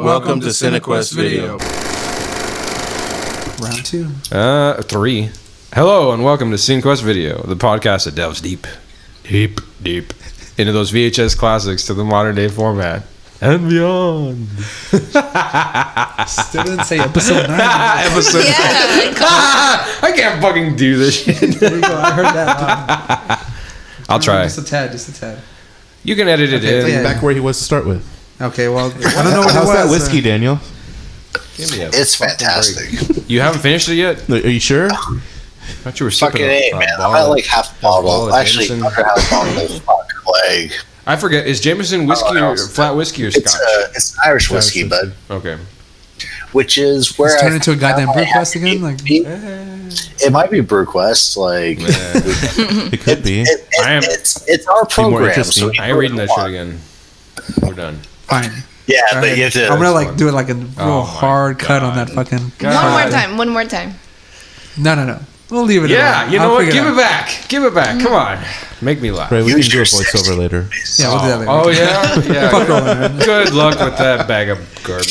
Welcome to CineQuest Video. Round 2. 3. Hello and welcome to CineQuest Video, the podcast that delves deep into those VHS classics to the modern day format and beyond. Still didn't say episode 9. Episode 9. I can't fucking do this shit. There we go. I heard that. I'll try. Just a tad. You can edit it in. yeah. Back where he was to start with. Okay, well, I don't know what How's that whiskey, Daniel? Give me a It's fucking fantastic. break. You haven't finished it yet? Are you sure? I thought you were sipping Fucking A, man. I'm at like half a bottle. Actually, Jameson. under half a bottle. Fuck, like. I forget. Is Jameson whiskey or flat whiskey or scotch? It's an Irish whiskey, bud. Okay. Which is where It's I turned into a goddamn BrewQuest again? Like, it might be BrewQuest. Like, It could be. it's our program. interesting. I ain't reading that shit again. We're done. fine. Yeah, but you have to. I'm gonna do it like a real hard cut on that fucking. One more time. No. We'll leave it. Yeah, you know what? Give it back. Come on. Make me laugh. Right, we can Use do a your voiceover later. Yeah, we'll do that later. Oh, yeah? Yeah. Fuck all that, man. Good luck with that bag of garbage.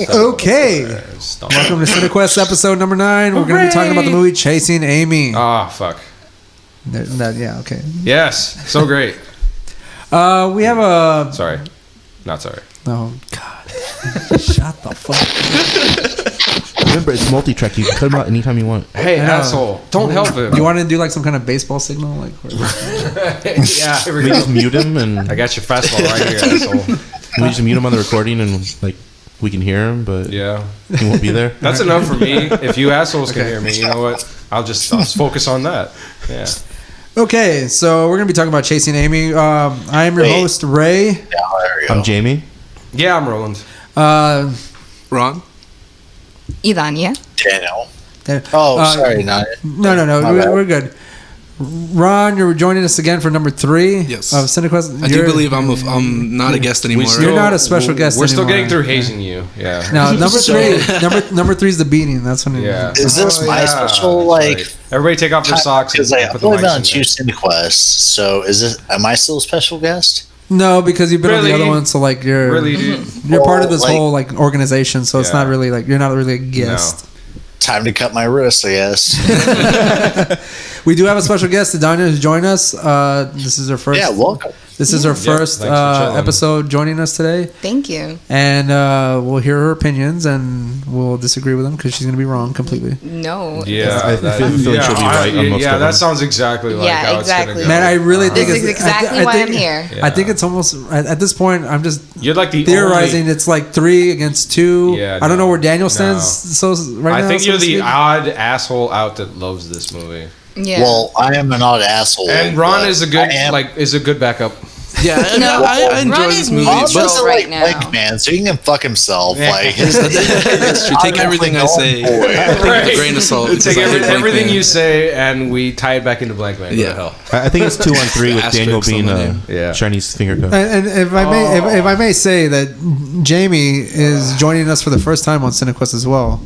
Okay. Welcome to CineQuest episode number 9. We're going to be talking about the movie Chasing Amy. Ah, fuck. Yeah, okay. Yes. So great. We have a... Sorry. Not sorry. Oh, God. Shut the fuck up. Remember, it's multi-track. You can cut them out anytime you want. Hey, I know. asshole. Don't help him. You want to do like some kind of baseball signal? Like, Yeah, here we We go. just mute him, and I got your fastball right here, asshole. we just mute him on the recording, and like we can hear him, but Yeah. he won't be there. That's enough for me. If you assholes can hear me, you know what? I'll focus on that. Yeah. okay, so we're going to be talking about Chasing Amy. I am your host, Ray. Yeah, there you go. I'm Jamie. Yeah, I'm Roland. Ron? Idania. Daniel. Sorry, not. No. We're good. Ron, you're joining us again for number 3 Yes. of CineQuest. I do believe I'm not a guest anymore. You're not a special guest We're still anymore. getting through hazing you. Yeah. No, number 3 is the beating. That's when. Yeah. Is this my special, That's like. right. Everybody take off their socks. Because and I've put the only mics been on in 2 there. CineQuests, so am I still a special guest? No, because you've been on the Really? other one, so like you're Really, dude? you're part of this Like- whole like organization. So it's Yeah. not really like you're not really a guest. Time to cut my wrist, I guess. We do have a special guest, Idania, who's joined us. This is her first. Yeah, welcome. This is her first thanks for chilling. episode joining us today, Thank you. and we'll hear her opinions and we'll disagree with them because she's going to be wrong completely. No. Yeah, I feel like she'll be right on most yeah, of that them. sounds exactly like Yeah, how exactly. it's gonna go. Man, I really think This is it's exactly I why think- I'm here. Yeah. I think it's almost at this point. I'm just You're like the theorizing. only- It's like 3 against 2. Yeah, I don't no, know where Daniel no. stands. So right now, I think so you're to the speak. odd asshole out that loves this movie. Yeah. Well, I am an odd asshole. And Ron but is a good I am- is a good backup. Yeah, No, I enjoy Ron this is movie. neutral. Ron's But just right like now. Blank Man, so he can fuck himself. Yeah. Like, that's true. Take everything I say with a grain of salt. Take because I hate Blank everything Man. you say and we tie it back into Blank Man. Yeah. What the hell? I think it's 2-on-3 with Daniel Asterisks on being the a name. Yeah. Chinese finger cut. And if I may, if I may say that Jamie is joining us for the first time on CineQuest as well.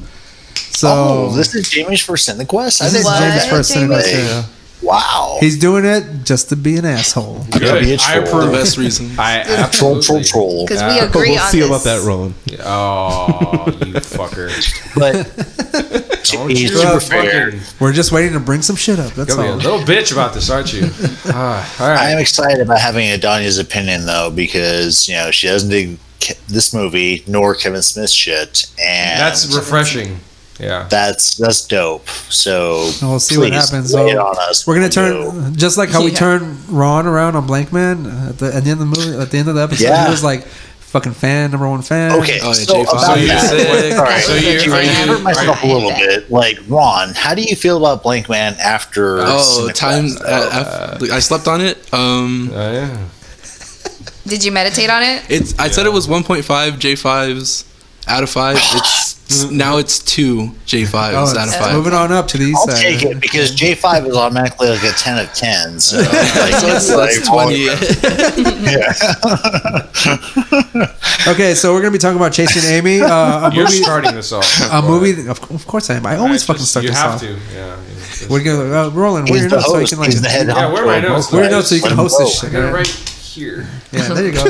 So this is Jamie's first CineQuest? I this is didn't know Jamie's that. first Jamie? CineQuest. Yeah. Wow. He's doing it just to be an asshole. Good. be a I troll. approve. The best reason. I Troll. absolutely. Because we agree We'll on see this. about that, Roland. Oh, you fucker! But Don't he's you super fair. fucking We're just waiting to bring some shit up. That's go be a all. little bitch about this, aren't you? All I right. am excited about having Adania's opinion, though, because, she doesn't dig this movie, nor Kevin Smith's shit. And That's refreshing. Yeah. that's dope. So And we'll see what please happens. lay it So on us. we're gonna We'll turn just like how we Yeah. turned Ron around on Blank Man at the end of the movie. At the end of the episode, Yeah. he was like fucking number 1 fan. Okay, Oh, yeah, so J5. about So you're that, sick. sorry, So you're- I are you- hurt myself are a you- little bit. Like, Ron, how do you feel about Blank Man after? Oh, CineQuest? time. I slept on it. Oh yeah. Did you meditate on it? I said it was 1.5 J5s out of 5. Now it's 2 J5s Oh, out of it's 5. moving on up to the east I'll side. take it because J5 is automatically like a 10 of 10. So, like, That's like, 20. Okay, so we're gonna be talking about Chasing Amy, a You're movie. starting this off. A movie. Of course I am. I always fucking start You this have off. to. Yeah. We're gonna Roland. Where He's your the notes so you host. can like. He's the head Yeah, where are my notes? Where your notes so you can Let him host go. this shit. I got it Right? right here. Yeah, there you go.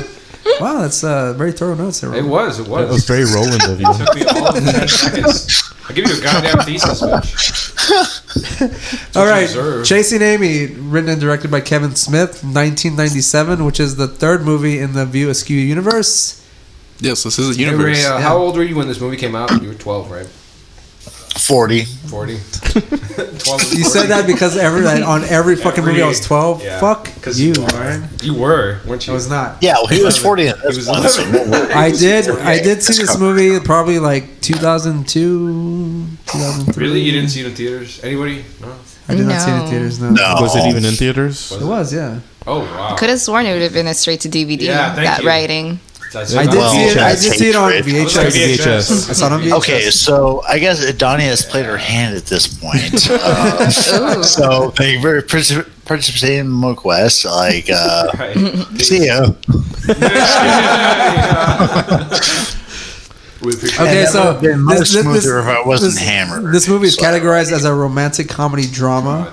Wow, that's very thorough notes there. It was. That was very Roland of you. It took me all 10 seconds. I'll give you a goddamn thesis, bitch. All right, deserve. Chasing Amy, written and directed by Kevin Smith, 1997, which is the third movie in the View Askew universe. Yes, this is a Hey, universe. Ray, Yeah. how old were you when this movie came out? You were 12, right? 40. 40? 12 You said that because on every fucking movie I was 12. Yeah. Fuck 'Cause you, you are. man. You were, weren't you? I was not. Yeah, well, he was 40 at He this was point. So 11. no worries. I did Okay, see let's this go. movie probably like 2002, 2003. Really? You didn't see it in theaters? Anybody? No? I did not see it in No. theaters. No. No. Was it even in theaters? It was, yeah. Oh, wow. Could have sworn it would have been a straight to DVD. Yeah, thank that you. writing. That's I did Well, see it. I that's did see it on hatred. VHS. VHS. I saw it on VHS. Okay, so I guess Donnie has played her hand at this point. Ooh. So thank you for participating in my quest. Like, Right. see ya. We appreciate Okay, And so that would've been much this- smoother if I wasn't this- hammered. This movie is So, categorized as a romantic comedy drama.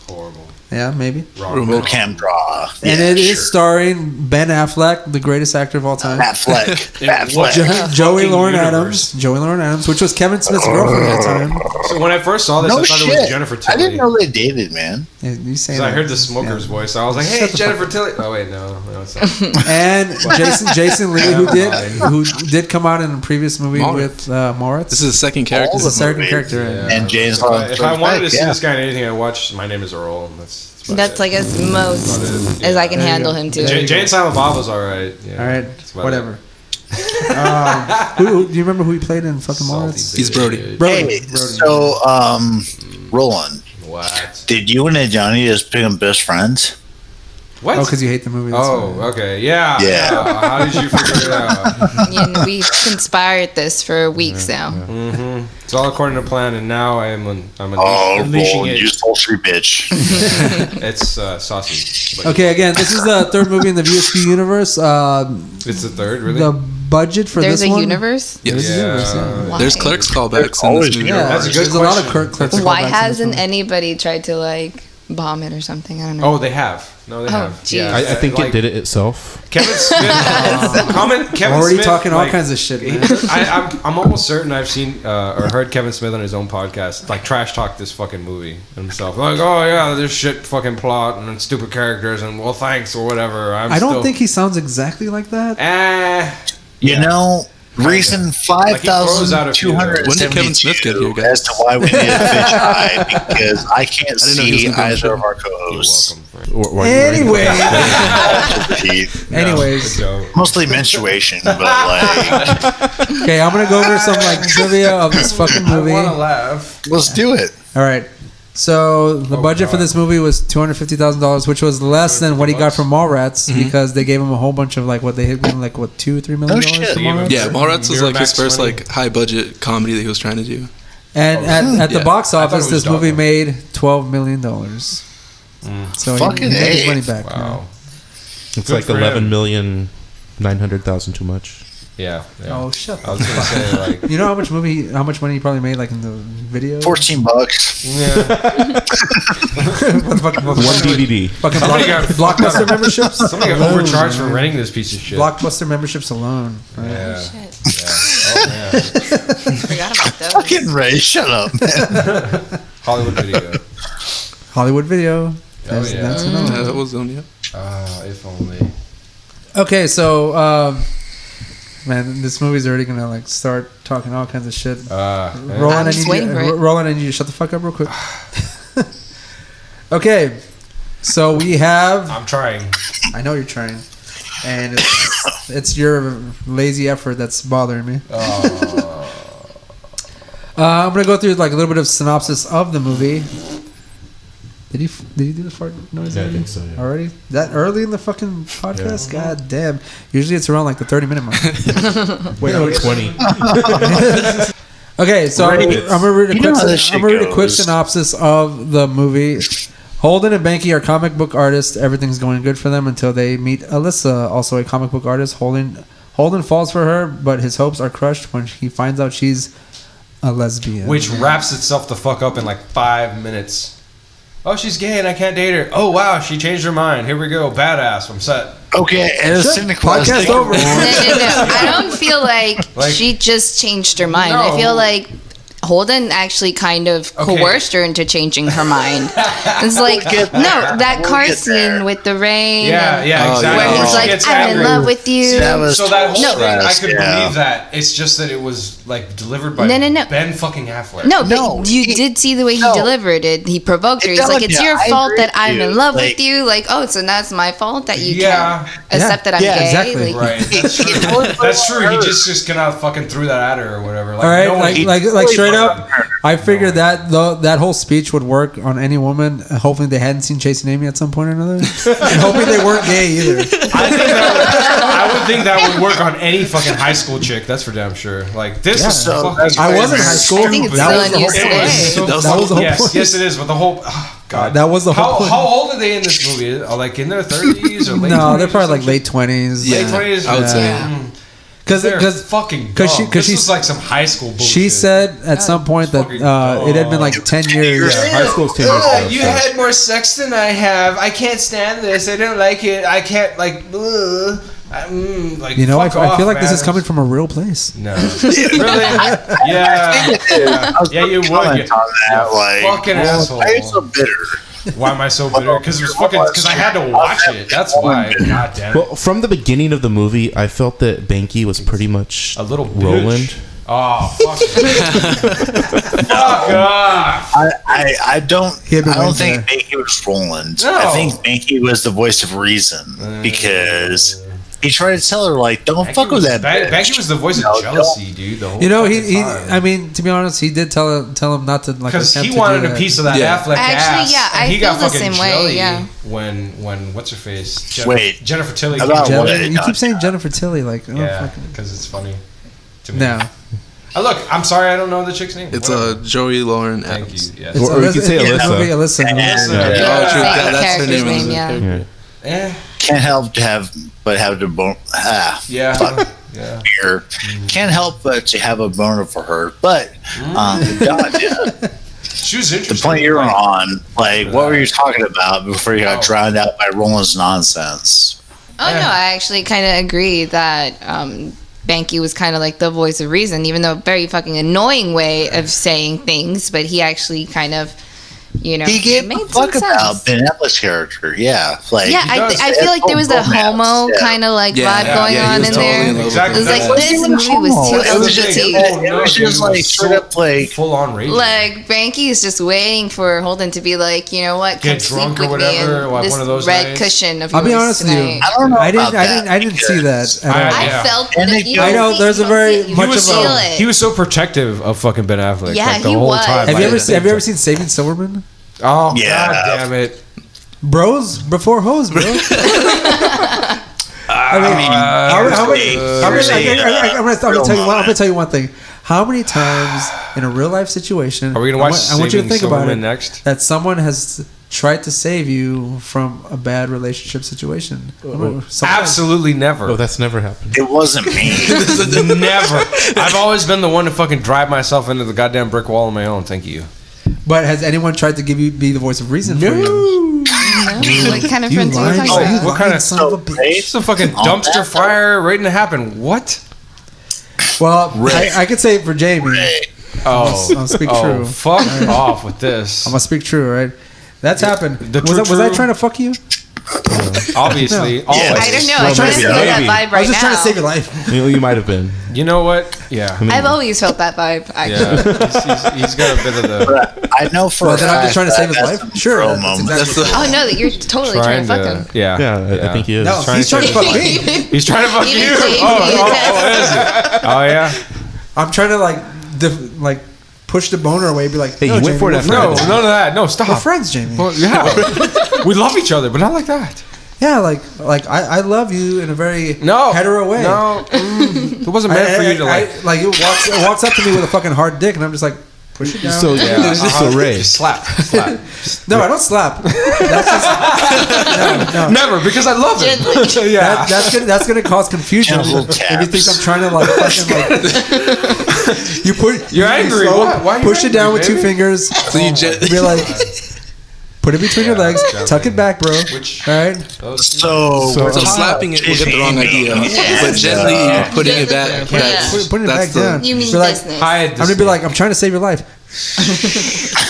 God. Horrible. Yeah, maybe. Real cam draw. And Yeah, it is sure. starring Ben Affleck, the greatest actor of all time. Affleck. In Affleck. what? Joey Fucking Lauren universe. Adams, which was Kevin Smith's girlfriend at the time. So when I first saw this, No I thought it was shit. Jennifer I Tilly. didn't know they dated, man. Yeah, you say 'Cause I that. heard the smoker's Yeah. voice. I was like, "Hey, Shut the Jennifer Tilly." Oh wait, no, it's not. And Jason Lee, who did come out in a previous movie Moritz. with Moritz. This is the second character. All This is the second movie. character. Yeah. And James If I Harden wanted to see yeah. this guy in anything I watched, My Name Is Earl. That's That's like as most as I can There you handle go. him to. Jay and Silent Bob was alright. Yeah, All right, that's about whatever. Do you remember who he played in fucking Salty Moritz? He's Brody. bitch. Brody. Hey, so, Roland, What? did you and Johnny just become best friends? What? Oh, because you hate the movie. that's Oh, why. okay. Yeah. Yeah. How did you figure it out? And we've conspired this for weeks now. It's all according to plan, and now I'm Oh, unleashing Roland, it. you sultry bitch. It's saucy. But Okay, again, this is the third movie in the VSP universe. It's the third, really? The budget for There's this a one. universe. There's a Yeah. universe, yeah. Why? There's Clerks callbacks There's in always this movie. Yeah, That's a good there's a lot of question. Clerks. Why callbacks in hasn't this one. anybody tried to like bomb it or something? I don't know. Oh, they have. No, they Oh, have. geez. Yeah, I think like, it did it itself. Kevin Smith. Kevin Already Smith, talking all like, kinds of shit, man. I'm almost certain I've seen or heard Kevin Smith on his own podcast like trash talk this fucking movie himself. Like, oh yeah, this shit fucking plot and stupid characters and well thanks or whatever. I don't think he sounds exactly like that. You know, reason Like, he throws out a few of those. When did Kevin Smith get here, 5,272 guys? as to why we need a fish eye, because I can't I didn't know he was see gonna be on the either show. of our You're co-hosts. welcome. Anyway, No, anyways, good joke. Mostly menstruation, but like, okay, I'm gonna go over some like trivia of this fucking movie. I want to All laugh. let's do it. right. So the budget for this movie was $250,000, which was less than what he got from Mallrats because they gave him a whole bunch of like what they hit him like what $2-3 million shit. for Mallrats. Yeah, Mallrats was like his Miramax first money. like high budget comedy that he was trying to do. And at the Yeah. box I thought office, it was this movie Dogma. made $12 million. So Fucking he made his A. money back. Wow. It's Good like for him. 11,900,000 too much. Yeah. yeah. Oh, shut I up. was gonna say like. You know how much money he probably made like in the video? $14. Yeah. fucking One DVD. fucking Somebody got Blockbuster memberships. Somebody got alone, overcharged for man. renting this piece of shit. Blockbuster memberships alone. Right? Yeah. Shit. Oh yeah. Forgot about those. Fucking Ray, shut up, man. Hollywood Video. Hollywood Video. That's, yeah. that's Yeah, another. that was on. Yeah. If only. Okay, so man, this movie's already gonna like start talking all kinds of shit. Roland, I'm just waiting for it. Roland, I need you to shut the fuck up real quick. Okay, so we have. I'm trying. I know you're trying, and it's your lazy effort that's bothering me. I'm gonna go through like a little bit of synopsis of the movie. Did he do the fart noise Yeah, I already? think so, yeah. Already? That early in the fucking podcast? God damn. Usually it's around like the 30-minute mark. Wait, no, 20. Okay, so I'm gonna read You know how this shit a quick goes. synopsis of the movie. Holden and Banky are comic book artists. Everything's going good for them until they meet Alyssa, also a comic book artist. Holden falls for her, but his hopes are crushed when he finds out she's a lesbian. Which wraps itself the fuck up in like 5 minutes. oh, she's gay and I can't date her. Oh wow, she changed her mind. Here we go, badass. I'm set. Okay, and it's cynical. Podcast over. No. I don't feel like she just changed her mind. I feel like Holden actually kind of coerced her into changing her mind. It's like, that car scene with the rain. Yeah, exactly. Where he's like, I'm in love with you. See, that whole thing, I could yeah. believe that. It's just that it was like delivered by Ben fucking Affleck. No, but you did see the way he delivered it. He provoked her. He's like, it's your fault that I'm in love with you. Like, oh, so now it's my fault that you can't accept that I'm gay. Exactly. Right, that's true. That's true. He just kind of fucking threw that at her or whatever. Like, all right, like straight up, I figured that whole speech would work on any woman, hoping they hadn't seen Chasing Amy at some point or another, and hoping they weren't gay either. I would think that would work on any fucking high school chick. That's for damn sure. Like this is fucking. I was in high school. I think it's that still in use today. That was the whole point. Yes, it is. But the whole God, that was the whole point. How old are they in this movie? Are like in their 30s or late? No, they're probably like late 20s. Late 20s. I would say. Because fucking because this was like some high school bullshit. She said at some point that it had been like 10 years. Yeah, high school's 10 years ago. You had more sex than I have. I can't stand this. I don't like it. I can't like. Like you know, I fuck feel like off, this man. is coming from a real place. No, really? Yeah, you would. You fucking asshole. Why are you so bitter? Why am I so bitter? Because it was fucking. Because I had to watch it. That's why. God damn it. Well, from the beginning of the movie, I felt that Banky was pretty much A little Roland. bitch. Oh fuck! Fuck off! I don't think there. Banky was Roland. No. I think Banky was the voice of reason because he tried to tell her like, "Don't fuck with that." Banky was the voice of jealousy, dude. The whole You know, he time. I mean, to be honest, he did tell him not to like. Because attempt he to wanted do a that. piece of that Affleck Actually, ass. yeah, and I he feel got the fucking same way, jelly yeah. when what's her face? Wait, Jennifer Tilly. about came out. what? You keep saying Jennifer Tilly, like, Yeah, because it's funny to me. No. Look, I'm sorry, I don't know the chick's name. It's Whatever. Joey Lauren Thank Adams. you. Yes. Or you could say Alyssa. Alyssa. Alyssa. Oh, true. Yeah. That's her Character's name. name, yeah. Yeah. Can't help to have to bone. Yeah. Here. Can't help but to have a boner for her. But God, yeah. She was The interesting. point you're on, like, what were you talking about before you got drowned out by Roland's nonsense? Oh no, I actually kind of agree that Banky was kind of like the voice of reason, even though a very fucking annoying way of saying things, but he actually kind of, you know, He gave made a some fuck about sense. Ben Affleck's character, yeah. Like, Yeah, I feel like there was a homo kind of like vibe going on he was in totally there. in love with Exactly. It was her. like That's this even movie was homo. too It was just- LGBT. it was just like straight up like full on radio. Like Banky is just waiting for Holden to be like, you know what, come Get drunk sleep or with me whatever, and like this one of those red nights. cushion of I'll be yours honest with you. tonight. I don't know. I about that didn't see that. At all. Yeah. I felt And that it you goes- don't I know see- there's you a don't very see it, you much don't of a- feel it. He was so protective of fucking Ben Affleck. Yeah, like, the he whole was. time. Have you Like, ever seen Saving Silverman? Oh, Yeah. God damn it. Bros before hoes, bro. I'm gonna tell you one thing. How many times in a real life situation Are we gonna watch I want you to Saving think about it Silverman next? that someone has tried to save you from a bad relationship situation? Someone- Absolutely never. Oh, that's never happened. it wasn't me. Never. I've always been the one to fucking drive myself into the goddamn brick wall on my own. Thank you. But has anyone tried to be the voice of reason for you? No, what kind of You friends are you lying, talking about? What kind of son of a bitch. It's a fucking dumpster fire waiting to happen. What? Well, I could say it for Jamie. Oh, I'll speak true. Fuck off with this. I'm gonna speak true, right? That's happened. The Was I true- trying to fuck you? Obviously, No. always. I don't know. Well, I try to maybe. feel that Maybe. vibe I was right just trying to now. save your life. You might have been. You know what? Yeah. I've always felt that vibe. Actually. Yeah. He's got a bit of the But I know for Well, a then I'm just fact trying to save that his that's life. some Sure, troll that's moment. exactly. Oh no, that you're totally trying to fuck him. Yeah. Yeah, I think he is. No, he's trying to fuck me. He's trying to fuck Even you. Jamie. Is it? Oh yeah. I'm trying to like push the boner away. Be like, Hey, no, you went Jamie, for we're that friends. No, none of that. No, stop. We're friends, Jamie. Well, yeah. We love each other, but not like that. Yeah, like I love you in a very No. hetero way. No. It wasn't meant for you to like. it walks up to me with a fucking hard dick, and I'm just like, push it down. So Yeah. so Ray. Just slap. no, I don't slap. That's just no. Never, because I love it. Gently. Yeah. That's gonna cause confusion. Gentle If you think taps. I'm trying to like fucking like you put You're angry. slow, Why are you push it down angry, with two baby? fingers. So you Be like Put it between your legs. Tuck it back, bro. All right. So slapping it will get the wrong idea, but gently putting it back. Putting it back down. You mean Be business. I'm gonna be like, I'm trying to save your life.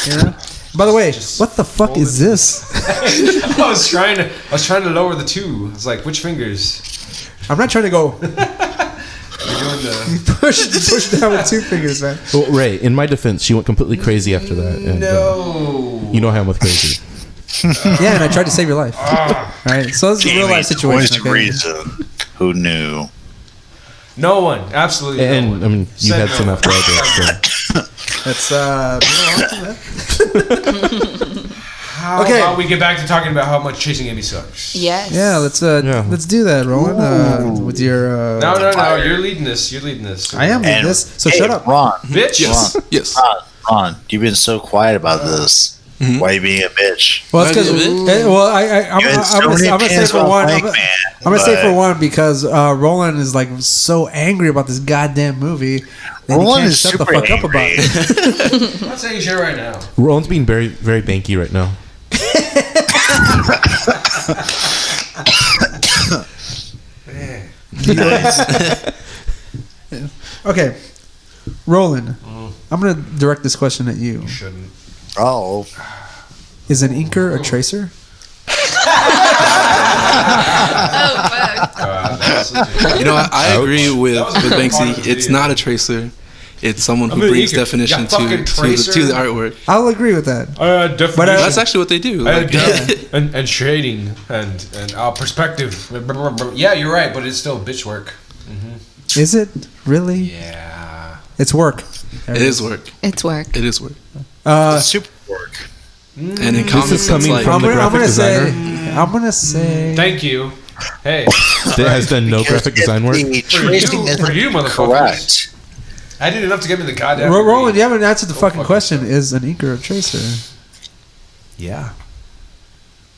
You know? By the way, what the fuck is this? I was trying to lower the two. I was like, which fingers? I'm not trying to go. You're doing the push down with 2 fingers, man. Well, Ray, in my defense, she went completely crazy after that. And, you know how I'm with crazy. Yeah, and I tried to save your life. All right, so this is a real life situation. Okay? Reason. Who knew? No one, absolutely. And no one. I mean, you Said had no some one. after I did. So. How Okay. about we get back to talking about how much Chasing Amy sucks? Yes. Yeah, let's do that, Roland. With your No, you're leading this. I am with this. So shut up, Ron. Bitch. Yes. Ron, you've been so quiet about this. Why are you being a bitch? Well, it's because I'm gonna say for one. I'm gonna say for one because Roland is like so angry about this goddamn movie. And he can't shut the fuck up about it. I'm not saying shit right now. Roland's being very, very banky right now. Okay, Roland, I'm gonna direct this question at you. Shouldn't. Oh. Is an inker a tracer? You know, I agree with That was a Banksy. good It's not a tracer. It's someone who I'm an brings eager- definition yeah, to fucking tracer. the artwork. I'll agree with that. Definition. But That's actually what they do. Like, and shading and perspective. Yeah, you're right, but it's still bitch work. Is it really? Yeah. It's work. it is work. It's work. It is work. Super work. And in comics, is coming it's like from the graphic designer. I'm gonna say. Thank you. Hey, That has done no graphic design work. The tracing for you, isn't motherfuckers. correct. I did enough to get me the goddamn. Roland, degree. you haven't answered the fucking fuck question. Is an inker a tracer? Yeah.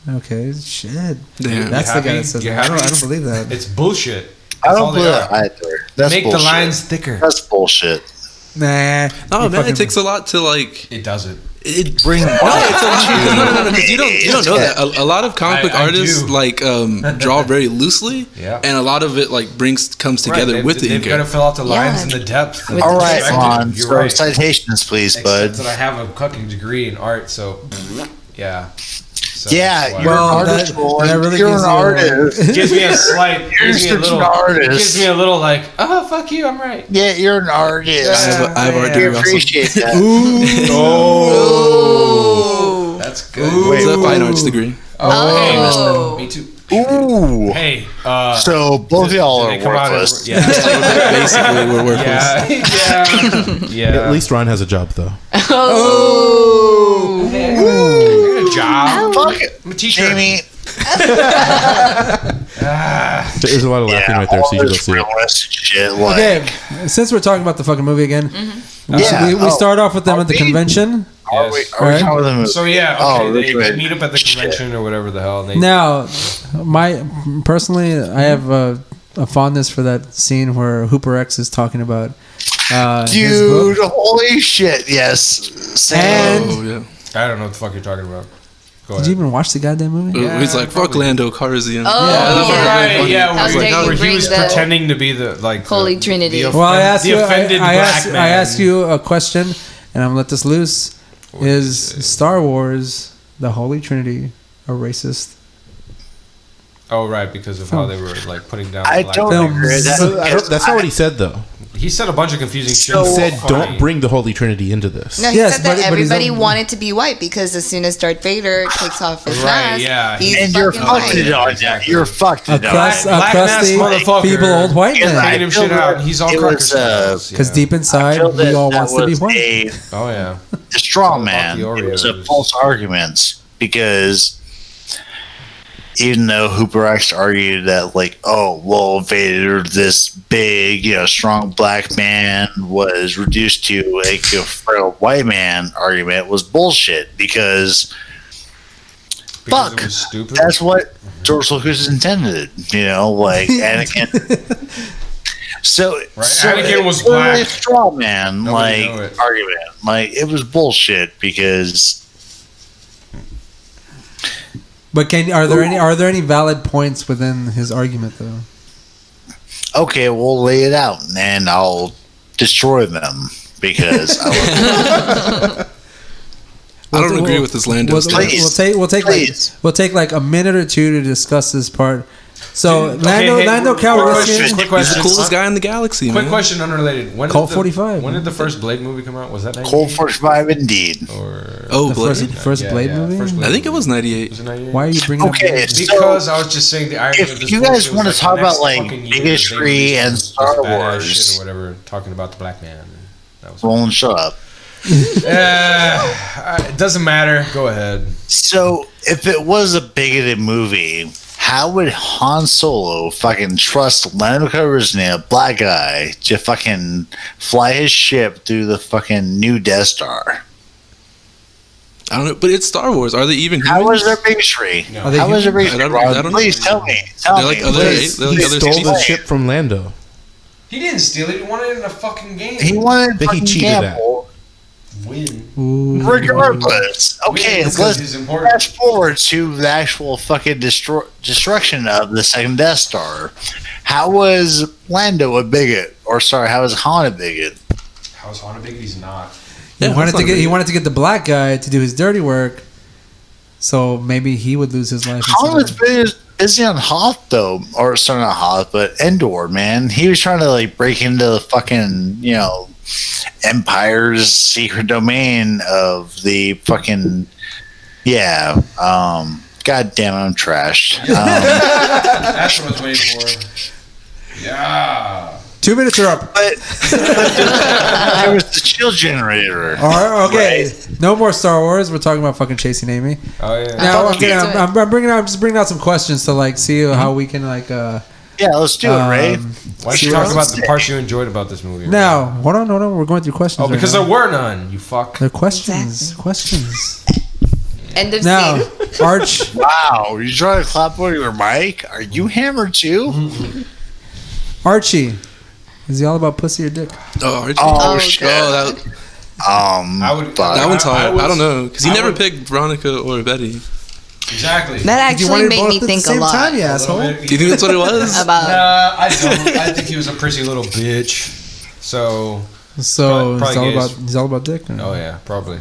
Okay, shit. Damn. That's the happy? guy that says You that. I happy? don't believe that. It's bullshit. I That's all don't they believe are. it either. That's Make bullshit. the lines thicker. That's bullshit. Nah. No, You man, fucking- it takes a lot to like. It doesn't. It Bring no, because you don't know that. A lot of comic book I artists do. like draw very loosely, Yeah. and a lot of it like comes together Right, with the they've got to inker. fill out the lines Yeah. and the depth. With All the right, perspective. Ron. You're So right. citations, please, Except bud. that I have a fucking degree in art, so yeah. So Yeah, that's why. you're Well, an artist, that Roland. really You're gives an you a- artist. gives me a slight. You're gives me a such little. an artist. Gives me a little like, oh fuck you, I'm right. Yeah, you're an artist. I have art We degree also. appreciate that. Oh, that's good. It's a fine arts degree. Oh. Me too. Ooh. Hey, So both of y'all did are they come out worthless. as- Yeah, Basically, we're worthless. yeah. At least Ron has a job, though. Oh. I got a job. Fuck it. I'm a teacher. Jamie. There's a lot of laughing right there, so you should go see it. realistic shit. Like, Okay, since we're talking about the fucking movie again, Yeah. we start off with them Are at the we? convention. Are we Yes. Alright. talking about the movie? So yeah, Oh, okay, that's they right. meet up at the Shit. convention or whatever the hell. And they, Now, I have a fondness for that scene where Hooper X is talking about his book. Dude, holy shit, yes. Same. And- Oh yeah. I don't know what the fuck you're talking about. Go Did ahead. you even watch the goddamn movie? Yeah, He's like, fuck probably. Lando Calrissian. Oh, Yeah, yeah. Right, yeah, How where, dare you where he bring was the pretending to be the like Holy the, Trinity. The, Well, I asked the you. offended I black asked, man. I asked you a question, and I'm gonna let this loose. Is Star Wars the Holy Trinity a racist? Oh right, because of how they were like putting down. I black don't people. agree with that. That's not what he said, though. He said a bunch of confusing shit. So He said, Funny. don't bring the Holy Trinity into this. No, he Yes, said that but he's everybody not- wanted to be white because as soon as Darth Vader takes off his Right, mask, yeah. he's And you're fucking fucked white. it on that. Exactly. You're fucked A it on crust, that. a Black crusty, mass motherfucker. feeble old white Yeah, man. Taking him feel shit out. that He's all it cracker was, styles. Because Yeah. deep inside, feel we all wants to be was white. Oh yeah. a straw All about man. the It was a Oreos. false argument because even though Hooper X argued that, like, oh, well, Vader, this big, strong black man, was reduced to like a frail white man argument was bullshit because Because fuck, it was stupid. that's what George Lucas intended, like Anakin. So Anakin was it black. a straw man Nobody knew it. argument. Like, it was bullshit because But are there any valid points within his argument though? Okay, we'll lay it out, and I'll destroy them because I don't agree with this Lando stuff. We'll take like a minute or two to discuss this part. So Lando Calrissian, quick question. He's the coolest guy in the galaxy. Quick man. question, unrelated. Colt 45. When did the first Blade movie come out? Was that 98? Colt 45 indeed. The Blade? First Blade movie? I think it was 98. Was it 98? Why are you bringing up? Because I was just saying the irony of this If you movie guys was want to like talk the next about like fucking year, bigotry they and released Star this badass Wars, shit or whatever, talking about the black man. That was Roland, shut up. it doesn't matter. Go ahead. So, if it was a bigoted movie, how would Han Solo fucking trust Lando Calrissian, a black guy, to fucking fly his ship through the fucking new Death Star? I don't know, but it's Star Wars. Are they even humans? How is there bigotry? No. How is there bigotry? I don't know. Please tell me. They're like other Stole the species. ship from Lando. He didn't steal it. He wanted it in a fucking game. He wanted That he fucking cheated at. gamble. Win. Regardless. Okay, Win, 'cause he's let's important. fast forward to the actual fucking destruction of the second Death Star. How was Lando a bigot? Or sorry, how was Han a bigot? How's Han a bigot? He's not. He Yeah, wanted that's not to get the black guy to do his dirty work, so maybe he would lose his life. Han was instead of- busy on Hoth though, or sorry, not Hoth, but Endor. Man, he was trying to like break into the fucking Empire's secret domain of the fucking God damn, I'm trashed. That's what I was waiting for. Yeah. 2 minutes are up. But there was the chill generator. All right, okay, Right. no more Star Wars. We're talking about fucking chasing Amy. Oh yeah. Now Okay. I'm bringing out some questions to like see how we can like. Yeah, let's do it, Ray. Why don't you talk about the parts you enjoyed about this movie? Now, hold on. We're going through questions. Oh, because right there were none. You fuck. they're questions. Exactly. Questions. End of Now, scene. Arch. Wow, you trying to clap on your mic? Are you hammered too? Archie. Is he all about pussy or dick? Oh, Archie. Oh, shit. Oh, I would. that one's hard. I don't know because he I never would- picked Veronica or Betty. Exactly. That You actually wanted made both me at the think a same lot time, you A little asshole. bit. Do you think that's what it was? about. I don't. I think he was a prissy little bitch. So. So Probably he's all about dick. Oh yeah, probably.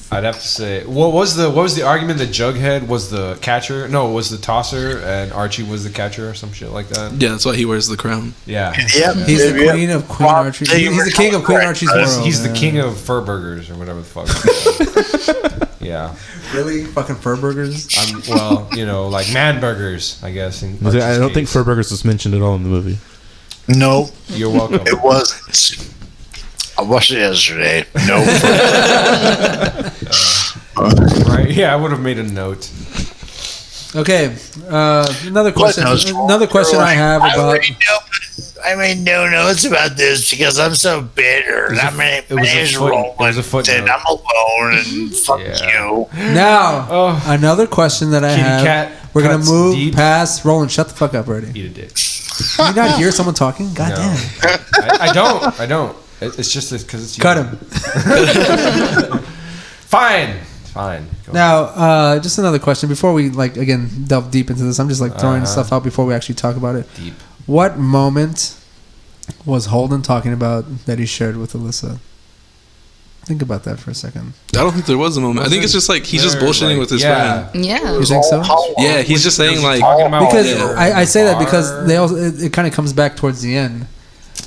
I'd have to say, what was the argument that Jughead was the catcher? No, it was the tosser, and Archie was the catcher, or some shit like that. Yeah, that's why he wears the crown. Yeah, Yep. He's the queen of Queen Archie. He's the king of Queen Archie's world. he's the yeah. king of fur burgers or whatever the fuck. Yeah, Really? Fucking fur burgers? well, like man burgers, I guess. in I don't Archie's think case. Fur Burgers was mentioned at all in the movie. No, You're welcome. it wasn't. I watched it yesterday. No. Right? Yeah, I would have made a note. Okay. Another question. What notes? Another question I have about. I made no notes about this because I'm so bitter. My name's Roland, it was a footnote. and I'm alone, and fuck Yeah. you. Now, Oh. another question that I Kitty have. cat We're gonna cuts move deep. past Roland. Shut the fuck up, already. Eat a dick. Can you not hear someone talking? God No. damn. I don't. It's just because it's you. Cut him. Fine. Go Now, just another question before we again delve deep into this. I'm just throwing Uh-huh. stuff out before we actually talk about it. deep. What moment was Holden talking about that he shared with Alyssa? Think about that for a second. I don't think there was a moment. I think it's just he's just bullshitting with his friend. Yeah. You think so? Yeah, he's just saying Talking about Because her I say that bar. because they also it kind of comes back towards the end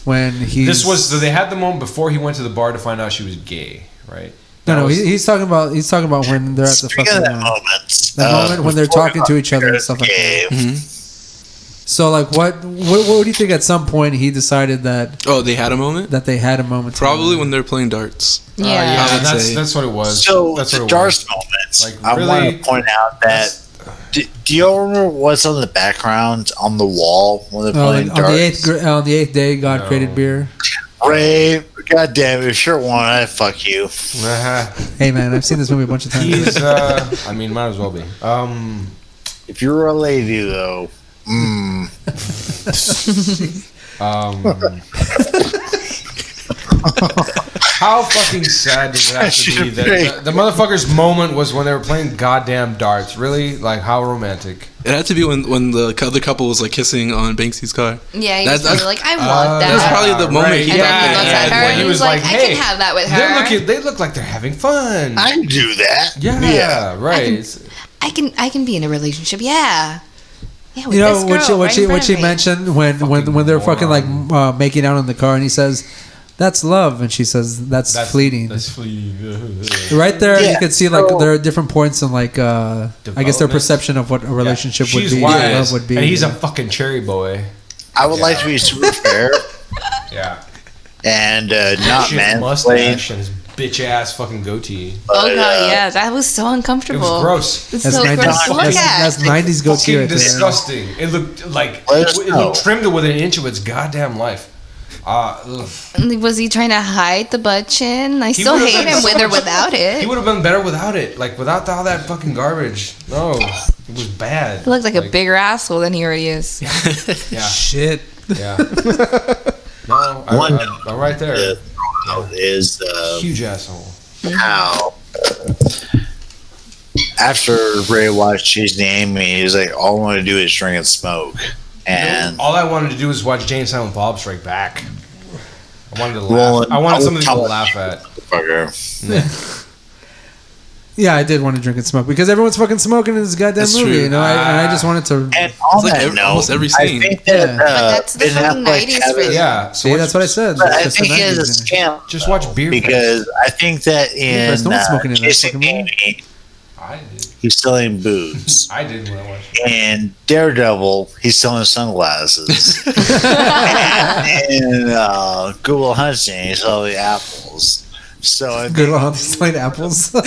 when he's So they had the moment before he went to the bar to find out she was gay, right? no was- he's talking about when they're at the Speaking fucking of that moment, that moment when they're before talking to each other and stuff like that. game, So what do you think at some point he decided that Oh, they had a moment? they had a moment Probably together? when they're playing darts. Yeah. I would say. that's what it was. So that's the what it Darth was. moments. Like, I want really? to point out that. Do you all remember what's on the background on the wall when they're playing on darts? the eighth day God No. created beer. Ray, goddamn, if you're one, I fuck you. Hey man, I've seen this movie a bunch of times. He's. I mean, might as well be. If you're a lady, though, How fucking sad did it have to be? That the motherfucker's moment was when they were playing goddamn darts. Really? Like, how romantic. It had to be when the other couple was like kissing on Banksy's car. Yeah, he was probably like, I want that. That's probably the moment. Right. And then he looks at her and he he's was like, hey, I can have that with her. They look like they're having fun. I can do that. Yeah, right. I can be in a relationship. Yeah. Yeah, with You know this girl what she mentioned when they're fucking like making out in the car, and he says, "That's love," and she says, "That's fleeting." That's fleeting. Right there, Yeah. you can see like there are different points in like I guess their perception of what a relationship would She's be, wise, love would be. and he's a fucking cherry boy. I would like to be super fair Yeah. and not Shit, mansplain. mustache and his bitch ass fucking goatee. Oh god, yeah, that was so uncomfortable. It was gross. It's That's so 90s gross to look at. That's 90s goatee Fucking right there. disgusting. It looked like Let us it know. looked trimmed to within an inch of its goddamn life. Was he trying to hide the butt chin? I still would've hate been him so with or much- without He it. would have been better without it. Like without all that fucking garbage. No, it was bad. He looked like a bigger asshole than he already is. Yeah, Shit. yeah. No, I'm right there. Is Huge asshole. how after Ray watched Chasing Amy, he's like, all I want to do is drink and smoke. And All I wanted to do was watch Jane Silent Bob Strike Back. I wanted to Well, laugh. I wanted something to I would- laugh at. fucker. Yeah, I did want to drink and smoke because everyone's fucking smoking in this goddamn That's movie. true. You know, and I just wanted to. And on It's like that note, almost every I scene. think that Yeah. But that's the Ben fucking Affleck 90s had for a- you. Yeah, See, that's what I said. But I That's the think it is a 90s. scam. Just watch Beer Because I think that in no one's smoking in that Chasing fucking movie. Amy, I did. he's selling booze. I did when I watched it. In Daredevil, he's selling sunglasses. and in Good Will Hunting, he's selling apples. So I Good on playing apples. Do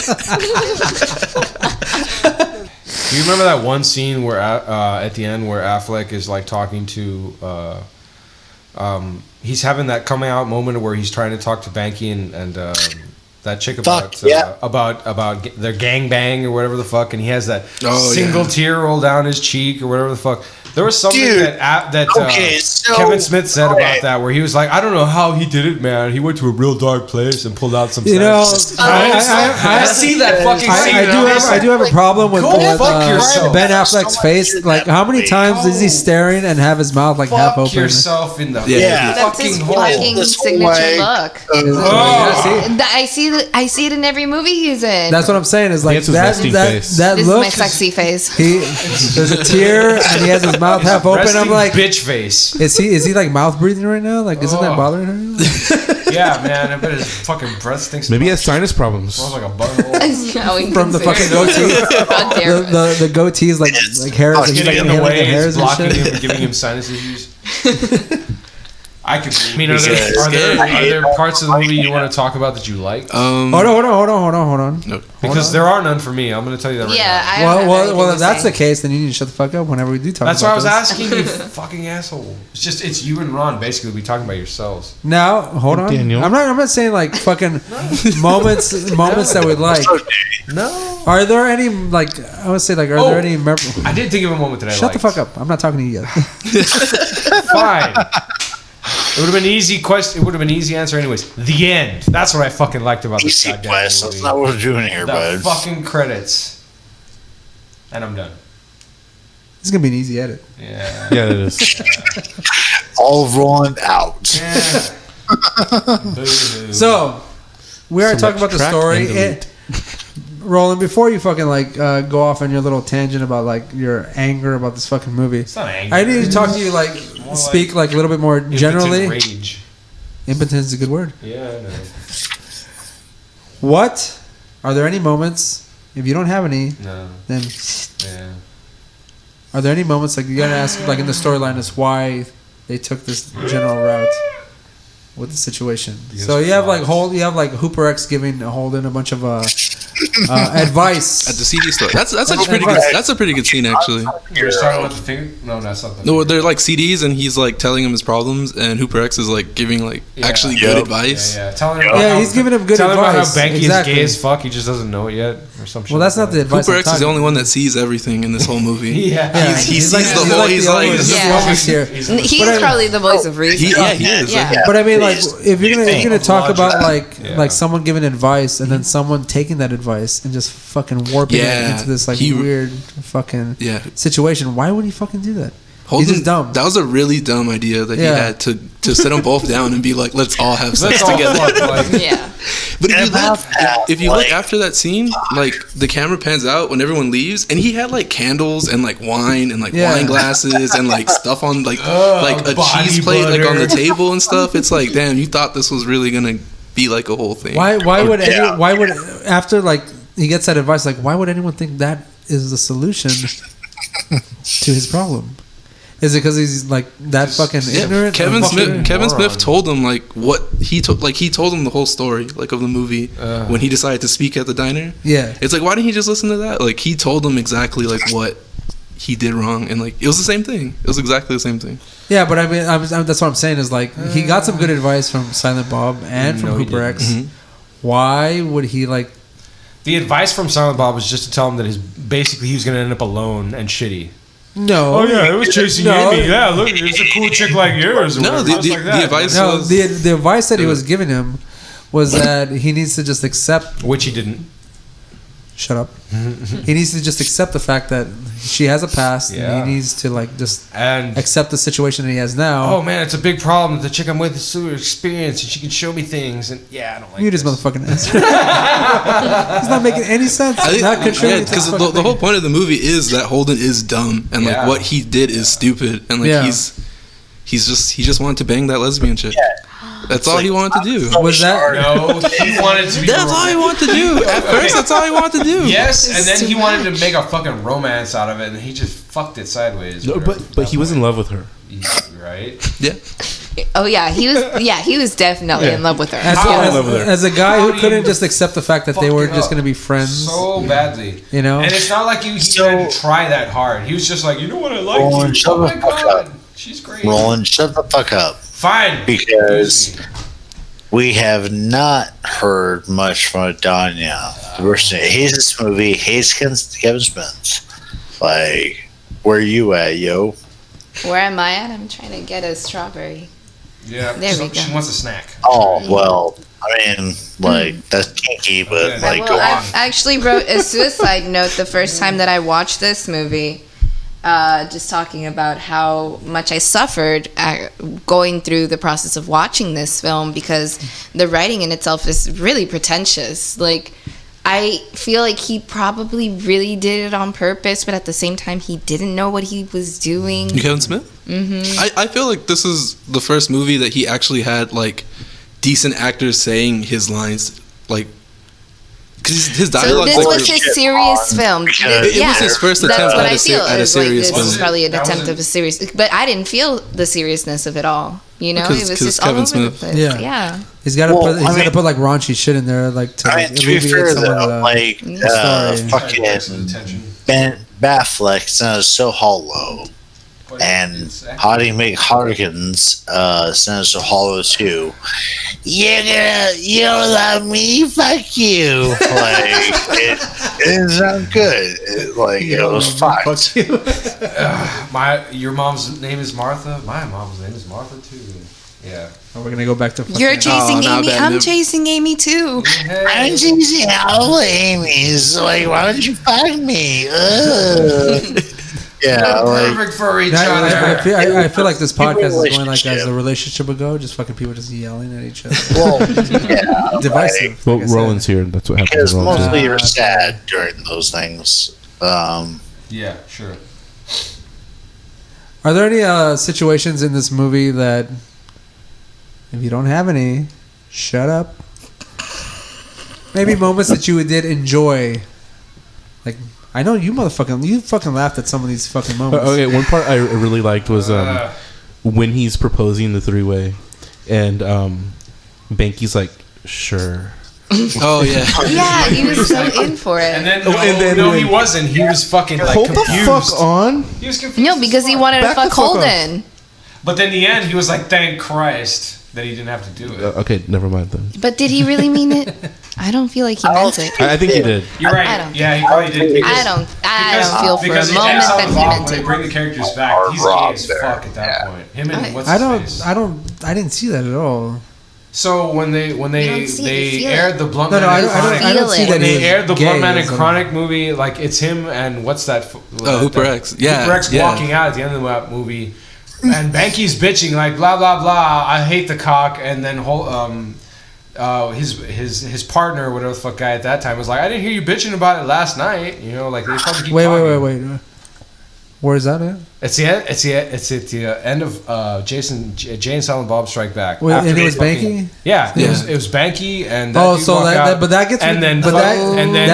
you remember that one scene where at the end where Affleck is like talking to he's having that coming out moment where he's trying to talk to Banky and that chick about about their gangbang or whatever the fuck, and he has that single tear roll down his cheek or whatever the fuck. There was something so- Kevin Smith said okay. about that, where he was like, I don't know how he did it, man. He went to a real dark place and pulled out some. You know, I see that fucking scene. I do have a problem with Go fuck yourself. Ben Affleck's face. Like, how many times is he staring and have his mouth like half Fuck open? yourself in the Yeah. That's his fucking hole. fucking This whole signature way- look. Oh. I see it in every movie he's in. That's what I'm saying. Is like That's his that resting face. that This look. is my sexy face. There's a tear and he has his mouth half open. I'm like, bitch face. is he like mouth breathing right now? Like, isn't that bothering her? Yeah, man. I bet his fucking breath stinks. Maybe he has sinus problems. Smells like a butthole. From the fucking goatee. God damn it. The goatee is like hairs. It's and he's Getting like in the inhaling way, hairs it's and blocking shit. him, giving him sinus issues. I could. I mean, are Because- there parts of the movie you want to talk about that you like? Hold on. No. Because there are none for me. I'm going to tell you that right Yeah, now. I don't have Well, anything if to that's say. the case, then you need to shut the fuck up whenever we do talk That's why I about was this. asking you, fucking asshole. It's you and Ron basically be talking about yourselves. Now, hold on. Daniel. I'm not saying like fucking moments that we like. No. Are there any like I would say like are there any I did think of a moment that I Shut liked. the fuck up. I'm not talking to you yet. Fine. It would have been an easy question. It would have been an easy answer, anyways. The end. That's what I fucking liked about this Easy goddamn quest. movie. That's not what we're doing here, The bud. fucking credits. And I'm done. It's gonna be an easy edit. Yeah. Yeah, it is. All rolling out. So we are talking about the story. Roland, before you fucking like go off on your little tangent about like your anger about this fucking movie, It's not anger. I need to talk to you like more speak like a little bit more Impotent generally. Rage. Impotence is a good word. Yeah, I know. What are there any moments? If you don't have any, No. then Yeah. are there any moments like you gotta ask like in the storyline is why they took this general route with the situation? Because So you have like why? you have like Hooper X giving Holden a bunch of advice At the CD store. That's actually pretty good. That's a pretty good scene actually. You're starting with the finger? No, that's not the No, they're like CDs, and he's like telling him his problems, and Hooper X is like giving like actually good advice. Yeah. Telling him Yeah, he's giving him good telling advice. him about how Banky Exactly. is gay as fuck. He just doesn't know it yet. or some shit. Well, that's not the advice. Cooper X is the only one that sees everything in this whole movie. Yeah. He sees the whole. He's like, He's probably the voice of reason. he is. Yeah. But I mean, like, if you're gonna talk about Yeah. like someone giving advice and then someone taking that advice and just fucking warping it into this like weird fucking situation, why would he fucking do that? He's just dumb. That was a really dumb idea that he had to sit them both down and be like, let's all have sex together. Yeah. But if you look after that scene, like the camera pans out when everyone leaves, and he had like candles and like wine and like wine glasses and like stuff on like a cheese plate like on the table and stuff. It's like, damn, you thought this was really gonna be like a whole thing. Why would after like he gets that advice, like why would anyone think that is the solution to his problem? Is it because he's like that fucking ignorant? Kevin Smith told him like what he told. Like he told him the whole story like of the movie when he decided to speak at the diner. Yeah, it's like why didn't he just listen to that? Like he told him exactly like what he did wrong, and like it was the same thing. It was exactly the same thing. Yeah, but I mean, that's what I'm saying is like he got some good advice from Silent Bob and from Cooper X. Mm-hmm. Why would he like? The advice from Silent Bob was just to tell him that basically he was going to end up alone and shitty. No. Oh yeah, it was chasing Amy. Yeah, look, it's a cool chick like yours. No, the advice. No, the advice that he was giving him was that he needs to just accept, which he didn't. Shut up. He needs to just accept the fact that she has a past, and he needs to like just accept the situation that he has now. Oh man, it's a big problem. The chick I'm with is super experienced, and she can show me things. And I don't like. You just motherfucking answer. It's not making any sense. Because the whole point of the movie is that Holden is dumb, and like what he did is stupid, and like he just wanted to bang that lesbian chick. That's all he wanted to do. Was that? No, he wanted to be. That's all he wanted to do. At first, that's all he wanted to do. Yes, and then he wanted to make a fucking romance out of it, and he just fucked it sideways. No, but he was in love with her. Right? Yeah. Oh yeah, he was definitely in love with her. As a guy who couldn't just accept the fact that they were just going to be friends so badly, you know. And it's not like he had to try that hard. He was just like, you know what, I like you. Oh my god, she's great. Roland, shut the fuck up. Fine. Because we have not heard much from Adanya. We're saying hates this movie, hates Kevin Smith. Like, where you at, yo? Where am I at? I'm trying to get a strawberry. Yeah, there we go. She wants a snack. Oh, well, I mean, like, that's kinky, but, like, go on. I actually wrote a suicide note the first time that I watched this movie. Just talking about how much I suffered going through the process of watching this film because the writing in itself is really pretentious. Like, I feel like he probably really did it on purpose, but at the same time, he didn't know what he was doing. Kevin Smith? Mm-hmm. I feel like this is the first movie that he actually had, like, decent actors saying his lines, like, because his dialogue. So this was his serious film. It was his first attempt at a serious film. This was probably an attempt of a serious, but I didn't feel the seriousness of it all. You know, it was just all over the place. Yeah. He's got to put like raunchy shit in there, like to be fair though, like fucking Ben Affleck sounds so hollow, and Hottie McHarkins sounds so hollow too. You don't love me, fuck you. Like it didn't sound good. It was fucked. Your mom's name is Martha. My mom's name is Martha too. Yeah. We're gonna go back to. You're chasing Amy. I'm chasing Amy too. I'm chasing all Amy's. Like, why don't you fuck me? Yeah, like, perfect for each other. I feel like this podcast is going like as the relationship would go, just fucking people just yelling at each other. Well, yeah, divisive. Well, Roland's here. That's what happens. Because mostly you're sad during those things. Yeah, sure. Are there any situations in this movie that, if you don't have any, shut up? Maybe moments that you did enjoy, like. I know you fucking laughed at some of these fucking moments. Okay, one part I really liked was when he's proposing the three-way, and Banky's like, sure. Oh yeah. Yeah, he was so in for it. And then he wasn't. He was fucking like hold confused. The fuck on. He was confused. No, because he wanted to fuck Holden. But then in the end, he was like, "Thank Christ." that he didn't have to do it. Okay, never mind then. But did he really mean it? I don't feel like he meant it. I think he did. You're right. I don't Yeah, he probably did. Because, I don't feel for a because moment that he meant when they it. bring the characters back, he's gay as fuck at that point. Him and what's his face? I didn't see that at all. So when they aired the Blunt Man and Chronic, I don't see that when they aired the gay Blunt Man and or Chronic movie, like it's him and what's that? Hooper X. Yeah, Hooper X walking out at the end of that movie, and Banky's bitching like blah blah blah. I hate the cock, and then his partner, whatever the fuck guy at that time, was like, I didn't hear you bitching about it last night. You know, like they fucking keep talking. Wait. Where is that at? It's at the end of Jay and Silent Bob Strike Back. Wait, and it was Banky? Yeah. It was Banky and that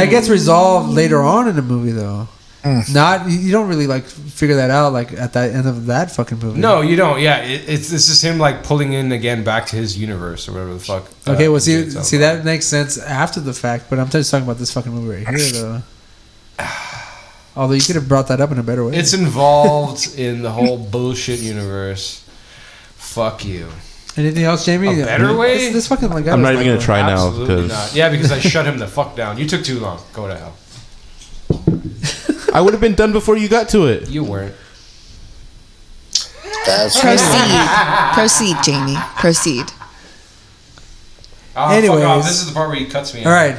gets resolved later on in the movie though. Not you don't really like figure that out like at the end of that fucking movie. No, you don't. Yeah, this is him like pulling in again back to his universe or whatever the fuck. Okay, well see that makes sense after the fact, but I'm just talking about this fucking movie right here though. Although you could have brought that up in a better way. It's involved in the whole bullshit universe. Fuck you. Anything else, Jamie? A better way? This fucking like I'm not even gonna try now because because I shut him the fuck down. You took too long. Go to hell. I would have been done before you got to it. You weren't. Proceed, Jamie. Proceed. Anyways, fuck off. This is the part where he cuts me. All right.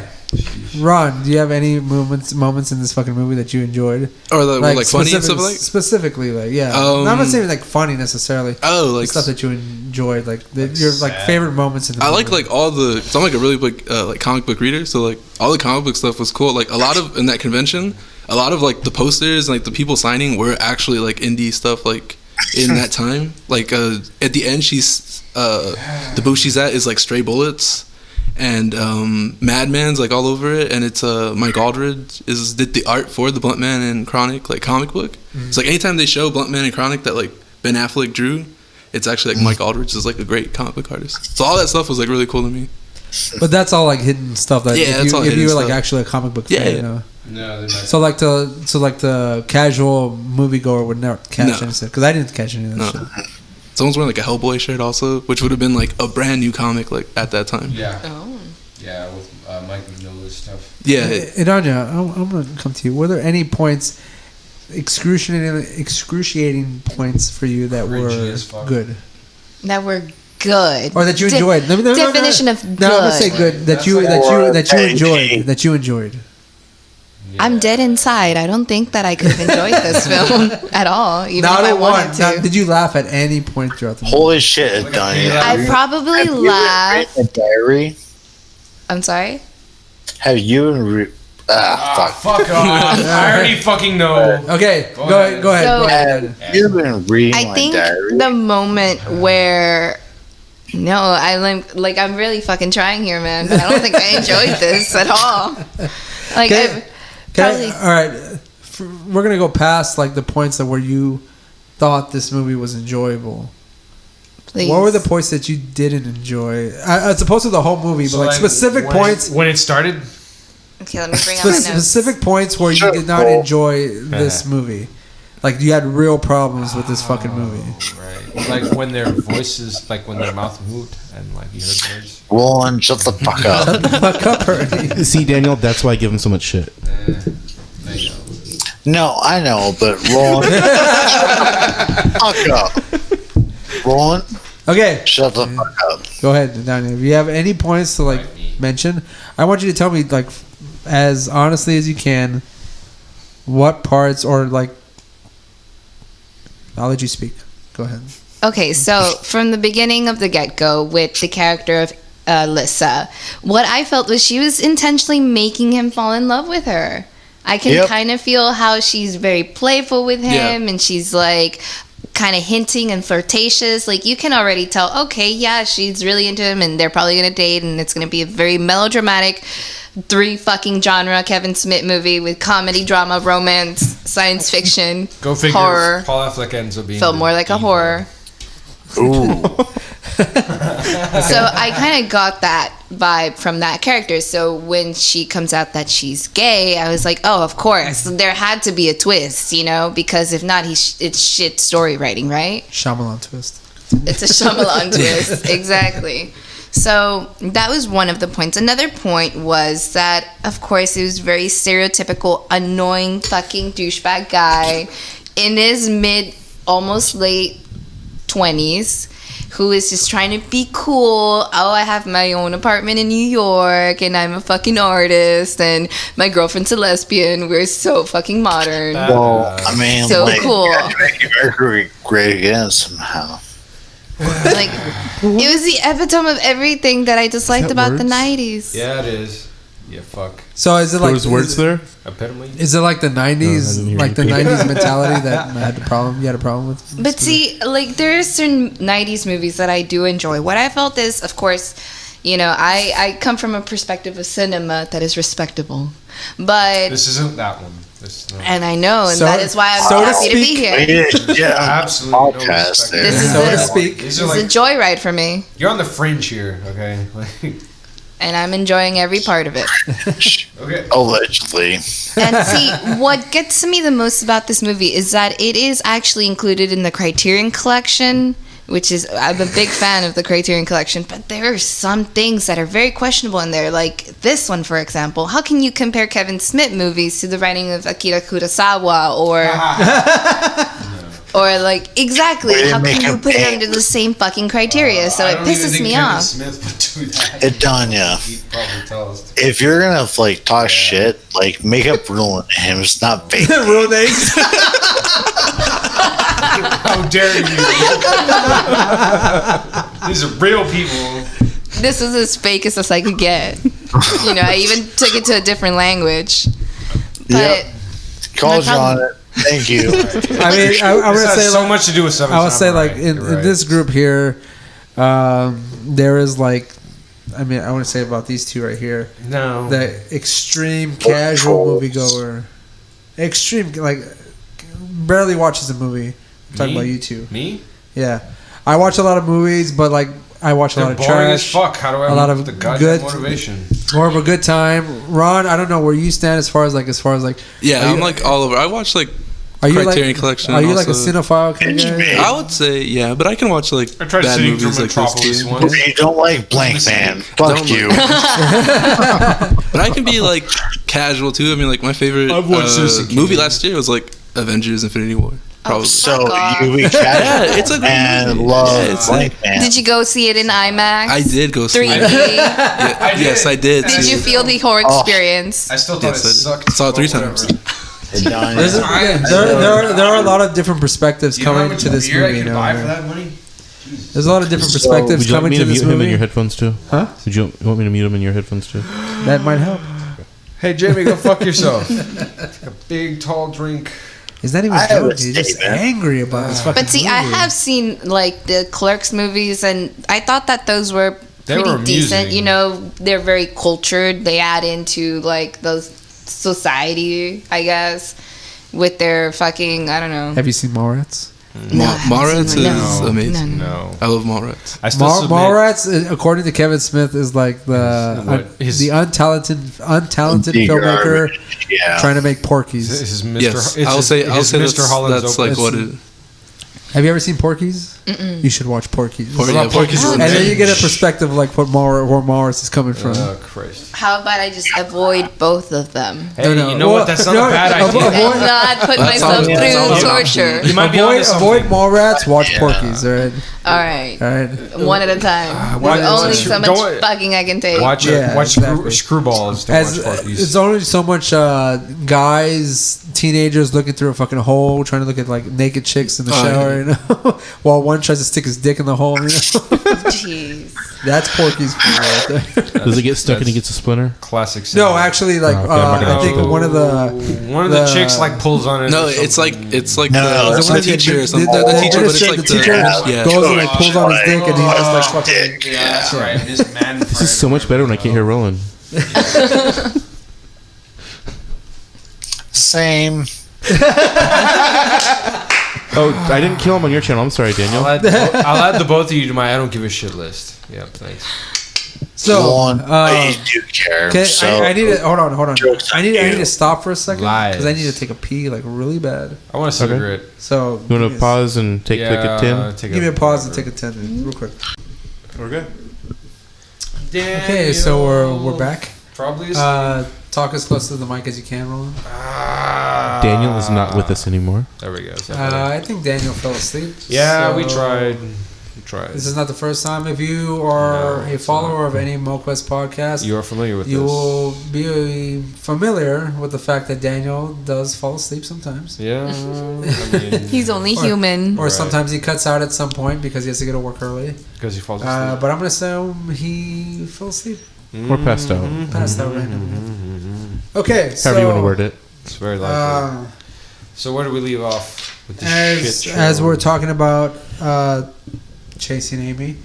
Ron, do you have any moments in this fucking movie that you enjoyed, or like funny and stuff like? Specifically, like I'm not saying like funny necessarily. Oh, like stuff that you enjoyed, like your like favorite moments in the movie. I like all the. So I'm like a really big like comic book reader, so like all the comic book stuff was cool. Like a lot of in that convention, a lot of like the posters and like the people signing were actually like indie stuff. Like in that time, like at the end, the booth she's at is like Stray Bullets. And Madman's like all over it, and it's Mike Aldridge did the art for the Blunt Man and Chronic like comic book. It's like anytime they show Blunt Man and Chronic that like Ben Affleck drew, it's actually like Mike Aldridge is like a great comic book artist. So all that stuff was like really cool to me. But that's all like hidden stuff that if you were like actually a comic book fan, you know. No, so like the casual moviegoer would never catch anything because I didn't catch any of that shit. Someone's wearing like a Hellboy shirt also, which would have been like a brand new comic like at that time. Yeah. Oh. Yeah, with Mike Mignola's stuff. Yeah. And Anya, I'm gonna come to you. Were there any points, excruciating points for you that were good? That were good, or that you enjoyed? Definition of good. No, I'm gonna say good that you enjoyed. Yeah. I'm dead inside. I don't think that I could have enjoyed this film at all, even if I wanted to. Did you laugh at any point throughout the movie? Holy shit, Donnie. I probably laughed. A diary? I'm sorry? Have you fuck. Fuck off. I already fucking know. Okay, go ahead. You've been reading my diary. I think the moment where... No, I'm really fucking trying here, man. But I don't think I enjoyed this at all. Like, all right, we're gonna go past like the points that where you thought this movie was enjoyable. Please. What were the points that you didn't enjoy? As opposed to the whole movie, but like specific points when it started. Okay, let me bring out my notes. Specific points where you did not enjoy this movie. Like you had real problems with this fucking movie. Right. Like when their voices, like when their mouth moved and like you heard words. Roland, shut the fuck up. Shut the fuck up, Ernie. See, Daniel, that's why I give him so much shit. No, I know, but Roland, fuck up. Roland. Okay. Shut the fuck up. Go ahead, Daniel. If you have any points to like mention, I want you to tell me like as honestly as you can what parts or like. I'll let you speak. Go ahead. Okay, so from the beginning of the get-go with the character of Lissa, what I felt was she was intentionally making him fall in love with her. I can kind of feel how she's very playful with him and she's like kind of hinting and flirtatious. Like you can already tell, okay, yeah, she's really into him and they're probably going to date and it's going to be a very melodramatic 3 fucking genre Kevin Smith movie with comedy, drama, romance, science fiction, go figure, horror. Paul Affleck ends up being felt more like a horror. Ooh. So I kind of got that vibe from that character. So when she comes out that she's gay, I was like, oh, of course. There had to be a twist, you know, because if not, it's shit story writing, right? Shyamalan twist. It's a Shyamalan twist. Exactly. So that was one of the points. Another point was that, of course, it was very stereotypical, annoying fucking douchebag guy in his mid, almost late 20s, who is just trying to be cool. Oh, I have my own apartment in New York, and I'm a fucking artist, and my girlfriend's a lesbian. We're so fucking modern. Well, I mean, so like, cool. Mercury great again somehow. Like, it was the epitome of everything that I disliked about the 90s. Yeah, it is. Yeah, fuck. So is it There like was words there. Epitome. Is it like the No, I 90s, didn't hear like the you. 90s mentality that I had a problem? You had a problem with? But see, like, there are certain 90s movies that I do enjoy. What I felt is, of course, you know, I come from a perspective of cinema that is respectable. But This isn't that one. and I know, and So- that is why I'm so to happy to be speak- here. Yeah, Absolutely no podcast respect. there. This is So to a, speak. These it's are a like, joyride for me, you're on the fringe here, okay? Like, and I'm enjoying every part of it. okay. allegedly. And see, what gets to me the most about this movie is that it is actually included in the Criterion Collection, which is, I'm a big fan of the Criterion Collection, but there are some things that are very questionable in there, like this one, for example. How can you compare Kevin Smith movies to the writing of Akira Kurosawa, or like, exactly, Way to how make can you him put it pay. under the same fucking criteria? So I it don't even pisses think me Kevin off. Smith would do that. It done, yeah. He'd probably tell us. If you're gonna like talk shit, like make up real names, not fake. Real names. How dare you? These are real people. This is as fake as I could get. You know, I even took it to a different language. But Yep. Called you on problem- it. Thank you. I mean, I This would has say so like, much to do with Seven I would say like Samurai. in You're right. this group here, there is like, I mean, I want to say about these two right here, No. the extreme casual moviegoer, extreme like barely watches a movie. I'm talking Me? about you two. Me? Yeah, I watch a lot of movies, but like I watch a They're lot of boring as trash. fuck. How do I a lot have of the goddamn good- motivation? More of a good time. Ron, I don't know where you stand as far as like Yeah, Are I'm you- like all over. I watch like are you Criterion like Collection. Are you like a also. cinephile kind of guy? I would say yeah, but I can watch like I tried bad sitting through movies like Metropolis this too. once. If you don't like Blank Man, fuck Don't you. But I can be like casual too. I mean, like my favorite I've watched this movie last year was like Avengers: Infinity War. Probably. So Fuck off. you be casual Yeah, it's a good and movie. love Yeah, it's Blank Man. did you go see it in IMAX? I did go see 3D. it. Yeah, yes, I did. Did too. you feel the horror Oh. experience? I still thought Yes, it I did. sucked. Saw it 3 but times. whatever. It done, There's yeah. there are a lot of different perspectives Do you know how coming much to this beer I movie. You could know, buy for that money? there's a lot of different So- perspectives Would you like coming me to to this mute him in your movie. headphones too? Huh? Would you want me to mute him in your headphones too? That might help. Hey, Jamie, go fuck yourself. Take a big, tall drink. He's not even I have a drunk. He's just statement. angry about this fucking But see, I movie. have seen like the Clerks movies, and I thought that those were They pretty were decent. amusing. You know, they're very cultured. They add into like those society, I guess, with their fucking I don't know. Have you seen Mallrats? No, I haven't Mallrats seen is one. No. amazing. No. I love Mallrats. I still submit. Mallrats, according to Kevin Smith, is like the His- untalented The filmmaker garbage, yeah. trying to make Porky's. This is Mr. Yes, it's I'll his- say his that's, Holland's that's like opus. what it. Have you ever seen Porky's? You should watch Porky's. Porky's And then you get a perspective of like where Mallrats is coming from. Oh, Christ. How about I just avoid both of them Hey, no. you know Well, what? That's not no, a bad idea. avoid- and not put That's myself all- that's all through an torture? You might be avoid onto avoid something. Mallrats, watch Porky's. All right, All right, all right. one at a time. why- There's only so much don't- fucking I can take. Watch Yeah, watch exactly. Screwballs. Don't As watch Porky's. it's only so much guys, teenagers looking through a fucking hole, trying to look at like naked chicks in the Oh, shower, you know, while one tries to stick his dick in the hole. You know? Jeez. That's Porky's right there. Does it get stuck and he gets a splinter? Classic. No, cinema. actually, like Oh, okay, I'm not gonna I think watch that. one of the chicks like pulls on it. No, or it's like something. it's like No, the, it's the one teacher or the something. The teacher, but it's like the teacher yeah. goes and like pulls on his dick and he just like fucking. Dick, Yeah, that's right. This man. This is so much better when I can't hear Roland. Same. Oh, I didn't kill him on your channel. I'm sorry, Daniel. I'll add the both of you to my I don't give a shit list. Yeah, thanks. So, I do care. I need to hold on. I need you. to stop for a second Lies. because I need to take a pee like really bad. I want a cigarette. So You want to pause and take like a 10? Give me a pause and take a 10 minutes, real quick. We're good. Okay, so we're back. Probably. Talk as close to the mic as you can, Roland. Daniel is not with us anymore. There we go. I think Daniel fell asleep. Yeah, we so tried. This is not the first time. If you are a follower of any MoQuest podcast, You are familiar with you this. will be familiar with the fact that Daniel does fall asleep sometimes. Yeah. I mean, He's only human. Or Right. sometimes he cuts out at some point because he has to go to work early. because he falls asleep. But I'm going to assume he fell asleep. Or passed out. Passed out randomly. Okay, so... However you want to word it. It's very likely. So where do we leave off with this shit show? As we're talking about chasing Amy,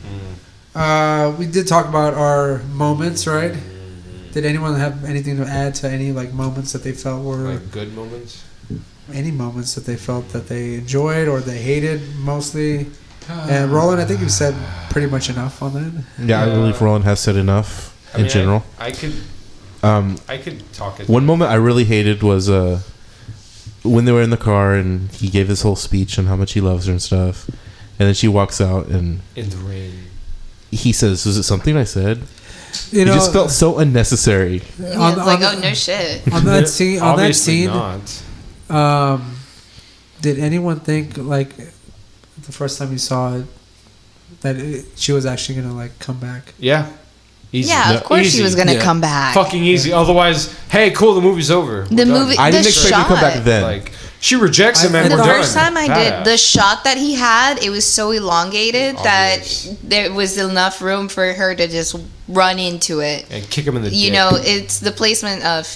we did talk about our moments, right? Did anyone have anything to add to any like moments that they felt were Like good moments? any moments that they felt that they enjoyed or they hated mostly? And Roland, I think you said pretty much enough on that. Yeah, I believe Roland has said enough in general. I could talk it. One moment I really hated was when they were in the car and he gave this whole speech on how much he loves her and stuff. And then she walks out and In the rain. he says, "Was it something I said?" You It know, just felt so unnecessary. It's on like, the- oh no shit. on that scene. On that Obviously scene, not. did anyone think like the first time you saw it that she was actually gonna like come back? Yeah. Easy. Yeah, of course Easy. she was gonna Yeah. come back. Fucking easy. Otherwise, hey, cool, the movie's over. We're The done. movie, I the didn't expect shot. him to come back then. Like, she rejects him and The we're The done. first time I did, Badass. the shot that he had, it was so elongated Obvious. that there was enough room for her to just run into it. And kick him in the You dick. know, it's the placement of,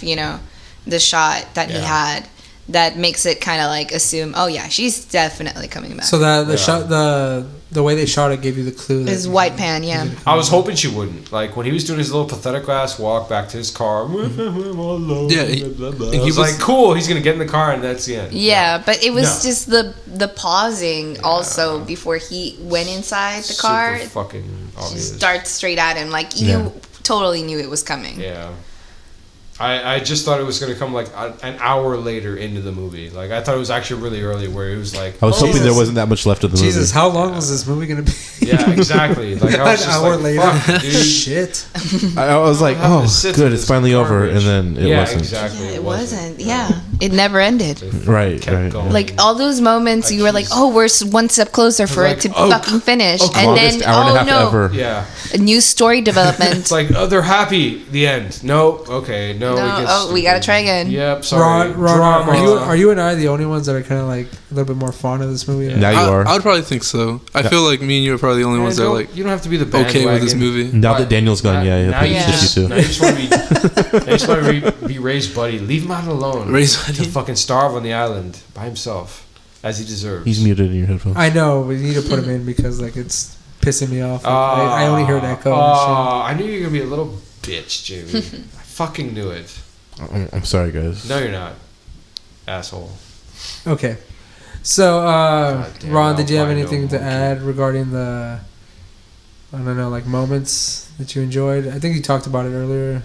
the shot that he Yeah. had that makes it kind of like assume, oh yeah, she's definitely coming back. So that the Yeah. shot, the way they shot it gave you the clue. His white pan, yeah. I was hoping she wouldn't. Like, when he was doing his little pathetic ass walk back to his car. Yeah, he he was was- like, cool, he's going to get in the car and that's the end. Yeah, but it was No. just the pausing also before he went inside the car. Super fucking She obvious. starts straight at him. Like, you totally knew it was coming. Yeah. I just thought it was going to come like an hour later into the movie. Like, I thought it was actually really early where it was like, I was hoping Jesus. there wasn't that much left of the movie. Jesus, how long was this movie gonna be? yeah, exactly. Like, I was An just hour like, later. fuck, dude. Shit. I was like, Having oh, to sit good, through it's this finally over. And garbage. then it Yeah, wasn't. exactly. Yeah, it wasn't. Yeah, it never ended. Right, Kept right. going. Like all those moments, you were like, "Oh, we're one step closer for like, it to oh, fucking finish," and Longest then hour and a half no, ever. Yeah. a new story development. It's like, oh, they're happy. The end. No. Okay. No. No, it gets oh, we gotta stupid. tray again. Yep. Sorry. Ron, Drama. are you and I the only ones that are kind of like a little bit more fond of this movie? Now you are. I would probably think so. I feel like me and you are probably the only ones that are like you don't have to be the okay with this bandwagon. movie. Now that Daniel's gone, yeah, Now it's you Yeah. just, you now too. you just want to be Ray's buddy. Leave him out alone. Ray's to buddy? fucking starve on the island by himself, as he deserves. He's muted in your headphones. I know. We need to put him in because like it's pissing me off. Like, I only heard echo. and I knew you were gonna be a little bitch, Jimmy. I fucking knew it. I'm sorry, guys. No, you're not, asshole. shit. Okay. So, damn, Ron, I'll did you have find anything no to monkey. add regarding the, I don't know, like moments that you enjoyed? I think you talked about it earlier.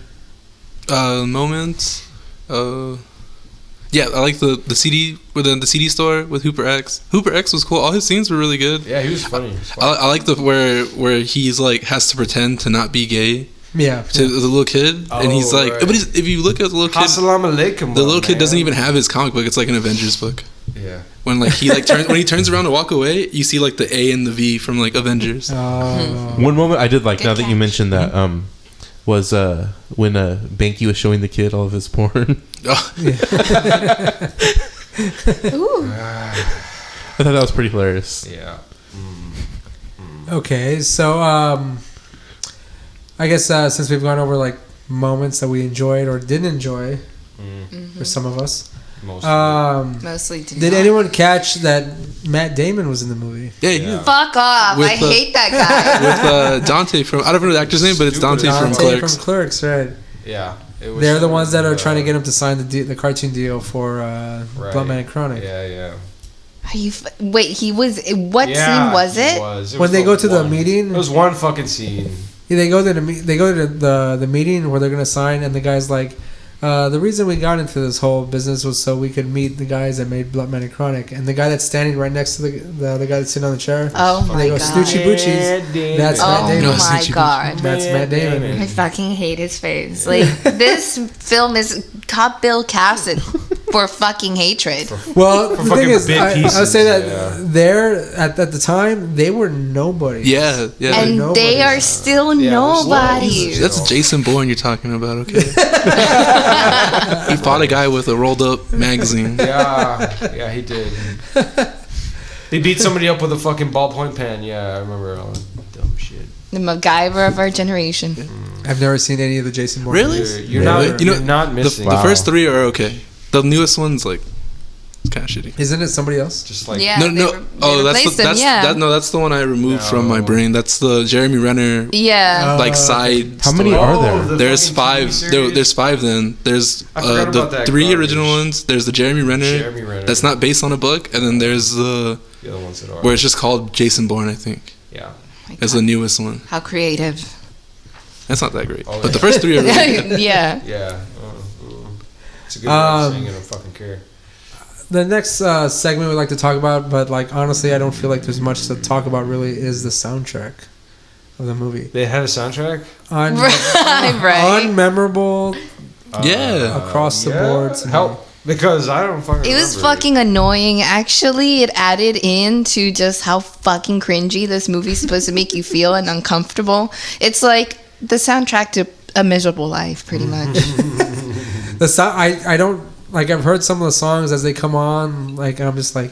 Moments. Yeah, I like the CD within the CD store with Hooper X. Hooper X was cool. All his scenes were really good. Yeah, he was funny. He was funny. I like the where he's like has to pretend to not be gay Yeah. to the little kid, and he's Oh, like, right. but if you look at the little kid, Assalamu alaikum. the little kid doesn't even have his comic book. It's like an Avengers book. Yeah. When like he like when he turns around to walk away, you see like the A and the V from like Avengers. One moment I did like, Good now that you catch. mentioned that, was when Banky was showing the kid all of his porn. Oh, Ooh. I thought that was pretty hilarious. Yeah. Okay, so I guess since we've gone over like moments that we enjoyed or didn't enjoy, for some of us, Most. Mostly did did not. anyone catch that Matt Damon was in the movie? yeah, Yeah. Fuck off! With I the- hate that guy. with Dante from I don't know the actor's name, but it's Dante from Dante Clerks. from Clerks, right? yeah. It was, They're the ones that are trying to get him to sign the cartoon deal for right. Blood Man and Chronic. Yeah, yeah. Are you wait, he was. What Yeah, scene was he it? was. It When was they the go to the one- meeting, It was one fucking scene. They go to the meeting where they're gonna sign, and the guy's like, the reason we got into this whole business was so we could meet the guys that made Blood Money Chronic, and the guy that's standing right next to the guy that's sitting on the chair. Oh my god! Snoochie Boochies. That's Matt Damon. Oh my god! That's Matt Damon. I fucking hate his face. Like this film is cop Bill Cassidy for fucking hatred. Well, the thing is, I would say that there at the time they were nobody. Yeah. And they are still nobodies. That's Jason Bourne you're talking about, okay? He fought a guy with a rolled up magazine. Yeah, he did. He beat somebody up with a fucking ballpoint pen. Yeah, I remember all that dumb shit. The MacGyver of our generation. I've never seen any of the Jason Bourne. Really? You're not missing. The first three are okay. The newest one's like it's kind of shitty. Isn't it somebody else? Just like Yeah. That's the one I removed from my brain. That's the Jeremy Renner. Yeah. Side. How many are there? There's 5. There's 5. Then there's the 3 original ones. There's the Jeremy Renner. That's not based on a book, and then there's the other ones that are. Where it's just called Jason Bourne, I think. Yeah. It's the newest one. How creative. That's not that great, but the first 3 are really good. Yeah. Yeah. It's a good way of saying it. I don't fucking care. The next segment we'd like to talk about, but honestly, I don't feel like there's much to talk about. Really, is the soundtrack of the movie. They had a soundtrack. Right. Unmemorable. Across the board. Help. Because I don't fucking. It was fucking annoying. Actually, it added into just how fucking cringy this movie's supposed to make you feel and uncomfortable. It's like the soundtrack to A Miserable Life, pretty much. I don't I've heard some of the songs as they come on, and I'm just like,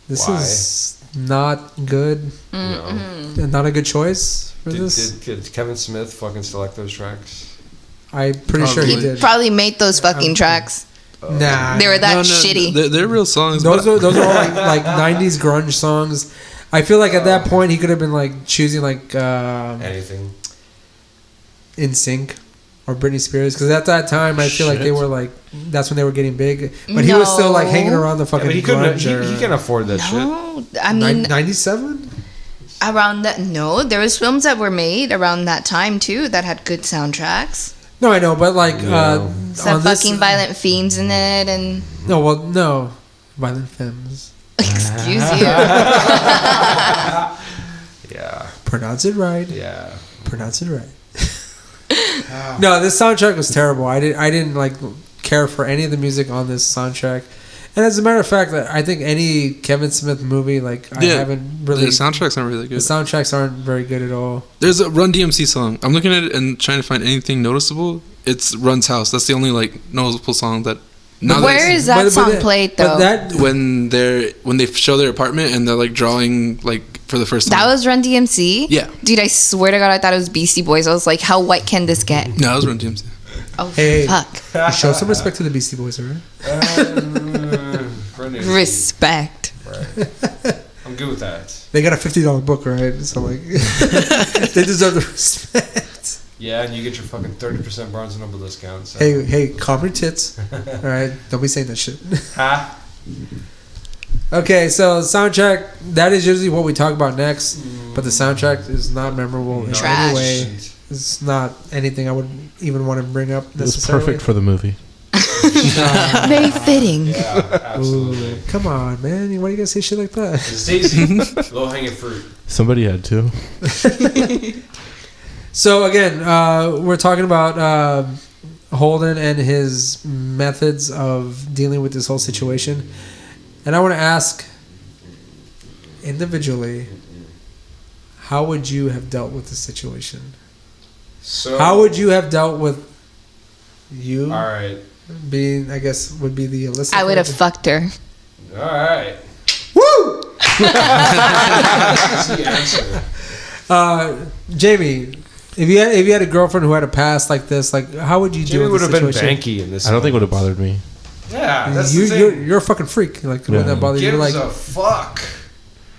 this is not good. Mm-hmm. Not a good choice for this. Did Kevin Smith fucking select those tracks? I'm pretty sure he did. Probably made those fucking tracks. Nah, they were that shitty. They're real songs. Those are all like 90s grunge songs. I feel like at that point he could have been choosing anything. NSYNC or Britney Spears, because at that time I feel like they were that's when they were getting big. But he was still hanging around the fucking. But he couldn't. He can't afford that shit. No, I mean 97. Around that, no, there was films that were made around that time too that had good soundtracks. No, I know, but some fucking Violent Femmes in it, and no, Violent Femmes. Excuse you. Yeah. Pronounce it right. Yeah. Pronounce it right. No, this soundtrack was terrible. I didn't care for any of the music on this soundtrack. And as a matter of fact, I think any Kevin Smith movie, I haven't really. The soundtracks aren't really good. The soundtracks aren't very good at all. There's a Run DMC song. I'm looking at it and trying to find anything noticeable. It's Run's House. That's the only noticeable song that. Where is that song played though? When they show their apartment and they're drawing for the first time. That was Run DMC? Yeah. Dude, I swear to God, I thought it was Beastie Boys. I was like, how white can this get? No, it was Run DMC. Oh, hey, fuck. Show some respect to the Beastie Boys, alright? Respect. Right. I'm good with that. They got a $50 book, right? So, they deserve the respect. Yeah, and you get your fucking 30% Barnes & Noble discount. So. Hey, calm your tits. Alright? Don't be saying that shit. Ha! Okay, so soundtrack, that is usually what we talk about next, but the soundtrack is not memorable in any way. It's not anything I would even want to bring up necessarily. It was perfect for the movie. Very fitting. Yeah, absolutely. Ooh, come on, man. Why do you guys say shit like that? It's easy. Low-hanging fruit. Somebody had to. So, again, we're talking about Holden and his methods of dealing with this whole situation. And I want to ask, individually, how would you have dealt with the situation? So, how would you have dealt with you? All right. Being, I guess, would be the illicit. I would have fucked her. All right. Woo! That's the answer. Jamie, if you had a girlfriend who had a past like this, how would you deal with the situation? Jamie would have been Banky in this. I don't think it would have bothered me. Yeah, that's the thing. You're a fucking freak. Would that bother you? Gives a fuck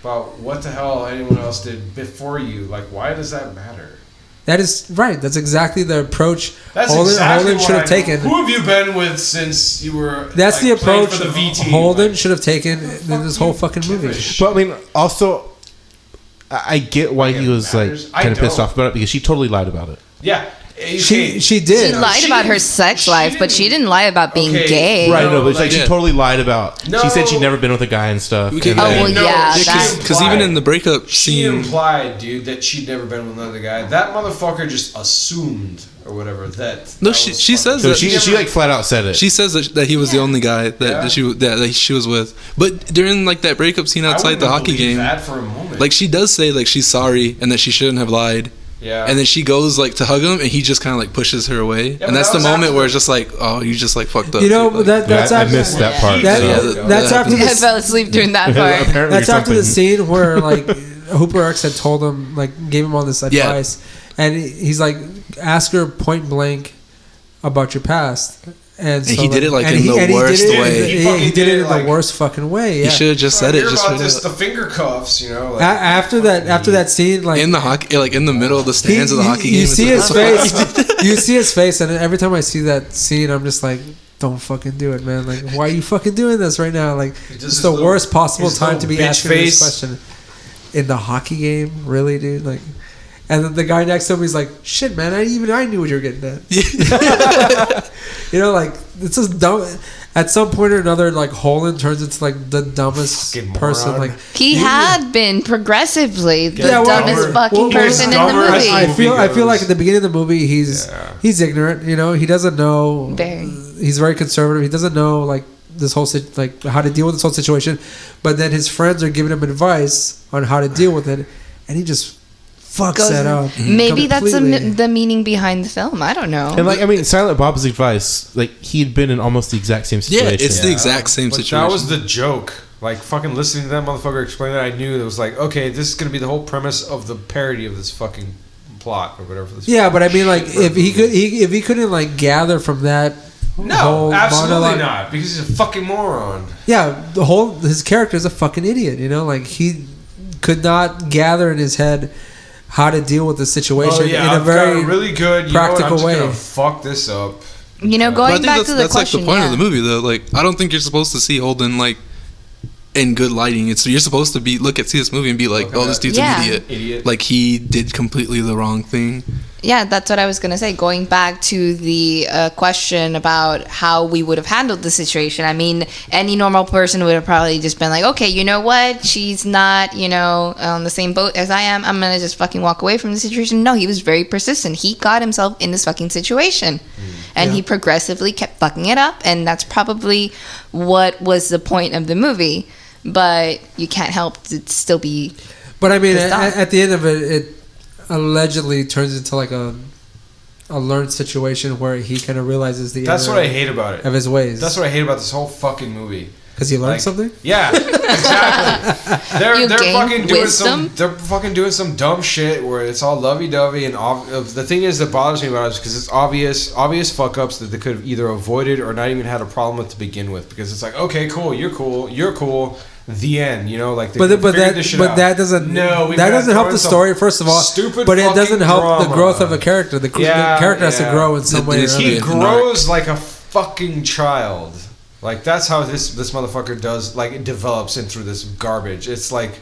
about what the hell anyone else did before you. Why does that matter? That is right. That's exactly the approach Holden should have taken. Who have you been with since you were? That's the approach for the V team. Holden should have taken in this whole fucking movie. But I mean, also, I get why he was like kind of pissed off about it because she totally lied about it. Yeah. She did. She lied about her sex life, but she didn't lie about being gay. Right, no, but like she totally lied about. She said she'd never been with a guy and stuff. Because even in the breakup she scene, implied, dude, that she'd never been with another guy. That motherfucker just assumed or whatever that. No, she says so that she like flat out said it. She says that he was the only guy that she was with. But during like that breakup scene outside the hockey game, that for a moment. like she does say like she's sorry and that she shouldn't have lied. Yeah. And then she goes like to hug him, and he just kind of like pushes her away, and that's the moment where it's just like, oh, you just like fucked up. You know, that's I missed that part. That's after I fell asleep during that part. That's after the scene where like Hooper X had told him, like, gave him all this advice, and he's like, ask her point blank about your past. And so he did it like in the worst way. He did it in the worst fucking way. Yeah. He should have just said it. Just the finger cuffs, you know. Like, after that scene, like in the hockey, like in the middle of the stands of the hockey game, you see his face. You see his face, and every time I see that scene, I'm just like, don't fucking do it, man. Like, why are you fucking doing this right now? Like, it's the worst possible time to be asking this question in the hockey game. Really, dude? Like. And then the guy next to him, he's like, "Shit, man! I knew what you were getting at." You know, like it's just dumb. At some point or another, like Holland turns into like the dumbest person. Like he had been progressively the dumbest fucking person in the movie. I feel like at the beginning of the movie, he's ignorant. You know, he doesn't know. He's very conservative. He doesn't know like this whole like how to deal with this whole situation. But then his friends are giving him advice on how to deal with it, and he just fucks that up. Maybe that's the meaning behind the film. I don't know. And like, I mean, Silent Bob's advice, like he'd been in almost the exact same situation. Yeah, it's the exact same situation. That was the joke. Like fucking listening to that motherfucker explain that, I knew it was like, okay, this is gonna be the whole premise of the parody of this fucking plot or whatever. Yeah, but I mean, like, if he couldn't like gather from that. No, absolutely not, because he's a fucking moron. Yeah, his character is a fucking idiot. You know, like he could not gather in his head how to deal with the situation in a very really good practical way. Gonna fuck this up. You know, going back to the question, like the point of the movie, though. Like, I don't think you're supposed to see Holden like in good lighting. You're supposed to see this movie and be like, this dude's an idiot. Like he did completely the wrong thing. Yeah, that's what I was going to say. Going back to the question about how we would have handled the situation. I mean, any normal person would have probably just been like, okay, you know what? She's not, on the same boat as I am. I'm going to just fucking walk away from the situation. No, he was very persistent. He got himself in this fucking situation. And he progressively kept fucking it up. And that's probably what was the point of the movie. But you can't help to still be... But I mean, at the end of it allegedly turns into like a learned situation where he kind of realizes that's what I hate about it of his ways. That's what I hate about this whole fucking movie. Because he learned something. Yeah, exactly. They're fucking doing some dumb shit where it's all lovey dovey, and the thing is that bothers me about it is because it's obvious fuck ups that they could have either avoided or not even had a problem with to begin with. Because it's like, okay, cool, you're cool. The end, like. But that doesn't help the story. First of all, but it doesn't help the growth of a character. The character has to grow in some way. He grows like a fucking child. Like that's how this motherfucker does. Like it develops in through this garbage. It's like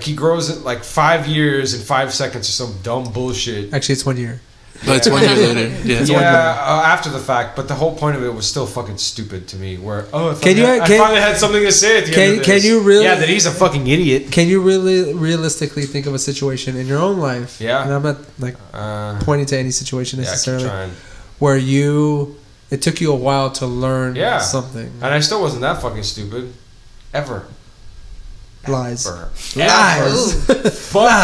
he grows it like 5 years and 5 seconds or some dumb bullshit. Actually, it's 1 year. No, it's 1 year later. Yeah, after the fact. But the whole point of it was still fucking stupid to me. Where I finally had something to say at the end of this. Can you really? Yeah, that he's a fucking idiot. Can you really realistically think of a situation in your own life? Yeah. And I'm not like pointing to any situation necessarily where it took you a while to learn something. And I still wasn't that fucking stupid. Ever. Lies. Fuck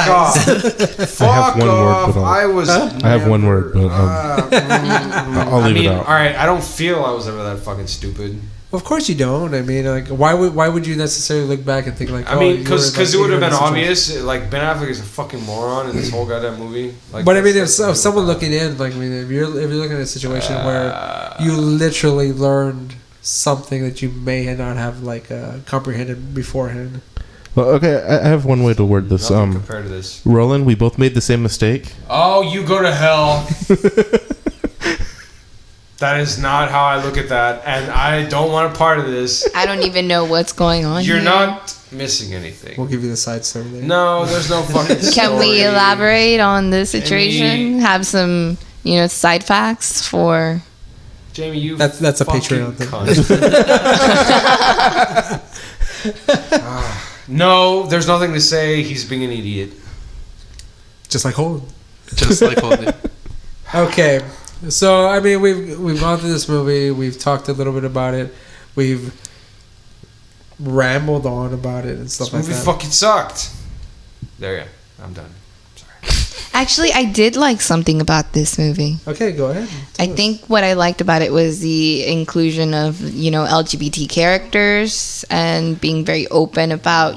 off. Fuck off. I have one word, but I'll leave it out. All right, I don't feel I was ever that fucking stupid. Of course you don't. I mean, like, why would you necessarily look back and think like? I mean, because it would have been obvious. Like Ben Affleck is a fucking moron in this whole goddamn movie. Like, but I mean, if someone looking in, like, I mean, if you're looking at a situation where you literally learned something that you may not have like comprehended beforehand. Well, okay, I have one way to word this. Compared to this, Roland, we both made the same mistake. Oh, you go to hell. That is not how I look at that, and I don't want a part of this. I don't even know what's going on. You're not missing anything. We'll give you the side story there. No, there's no fucking story. Can we elaborate on the situation? Have some, side facts for... Jamie, you That's a fucking Patreon thing. No, there's nothing to say. He's being an idiot. Just like Holden. Just like Holden. Okay, so I mean we've gone through this movie. We've talked a little bit about it. We've rambled on about it and stuff This like movie that. fucking sucked. There you go. I'm done. Actually, I did like something about this movie. Okay, go ahead. I think what I liked about it was the inclusion of, LGBT characters and being very open about,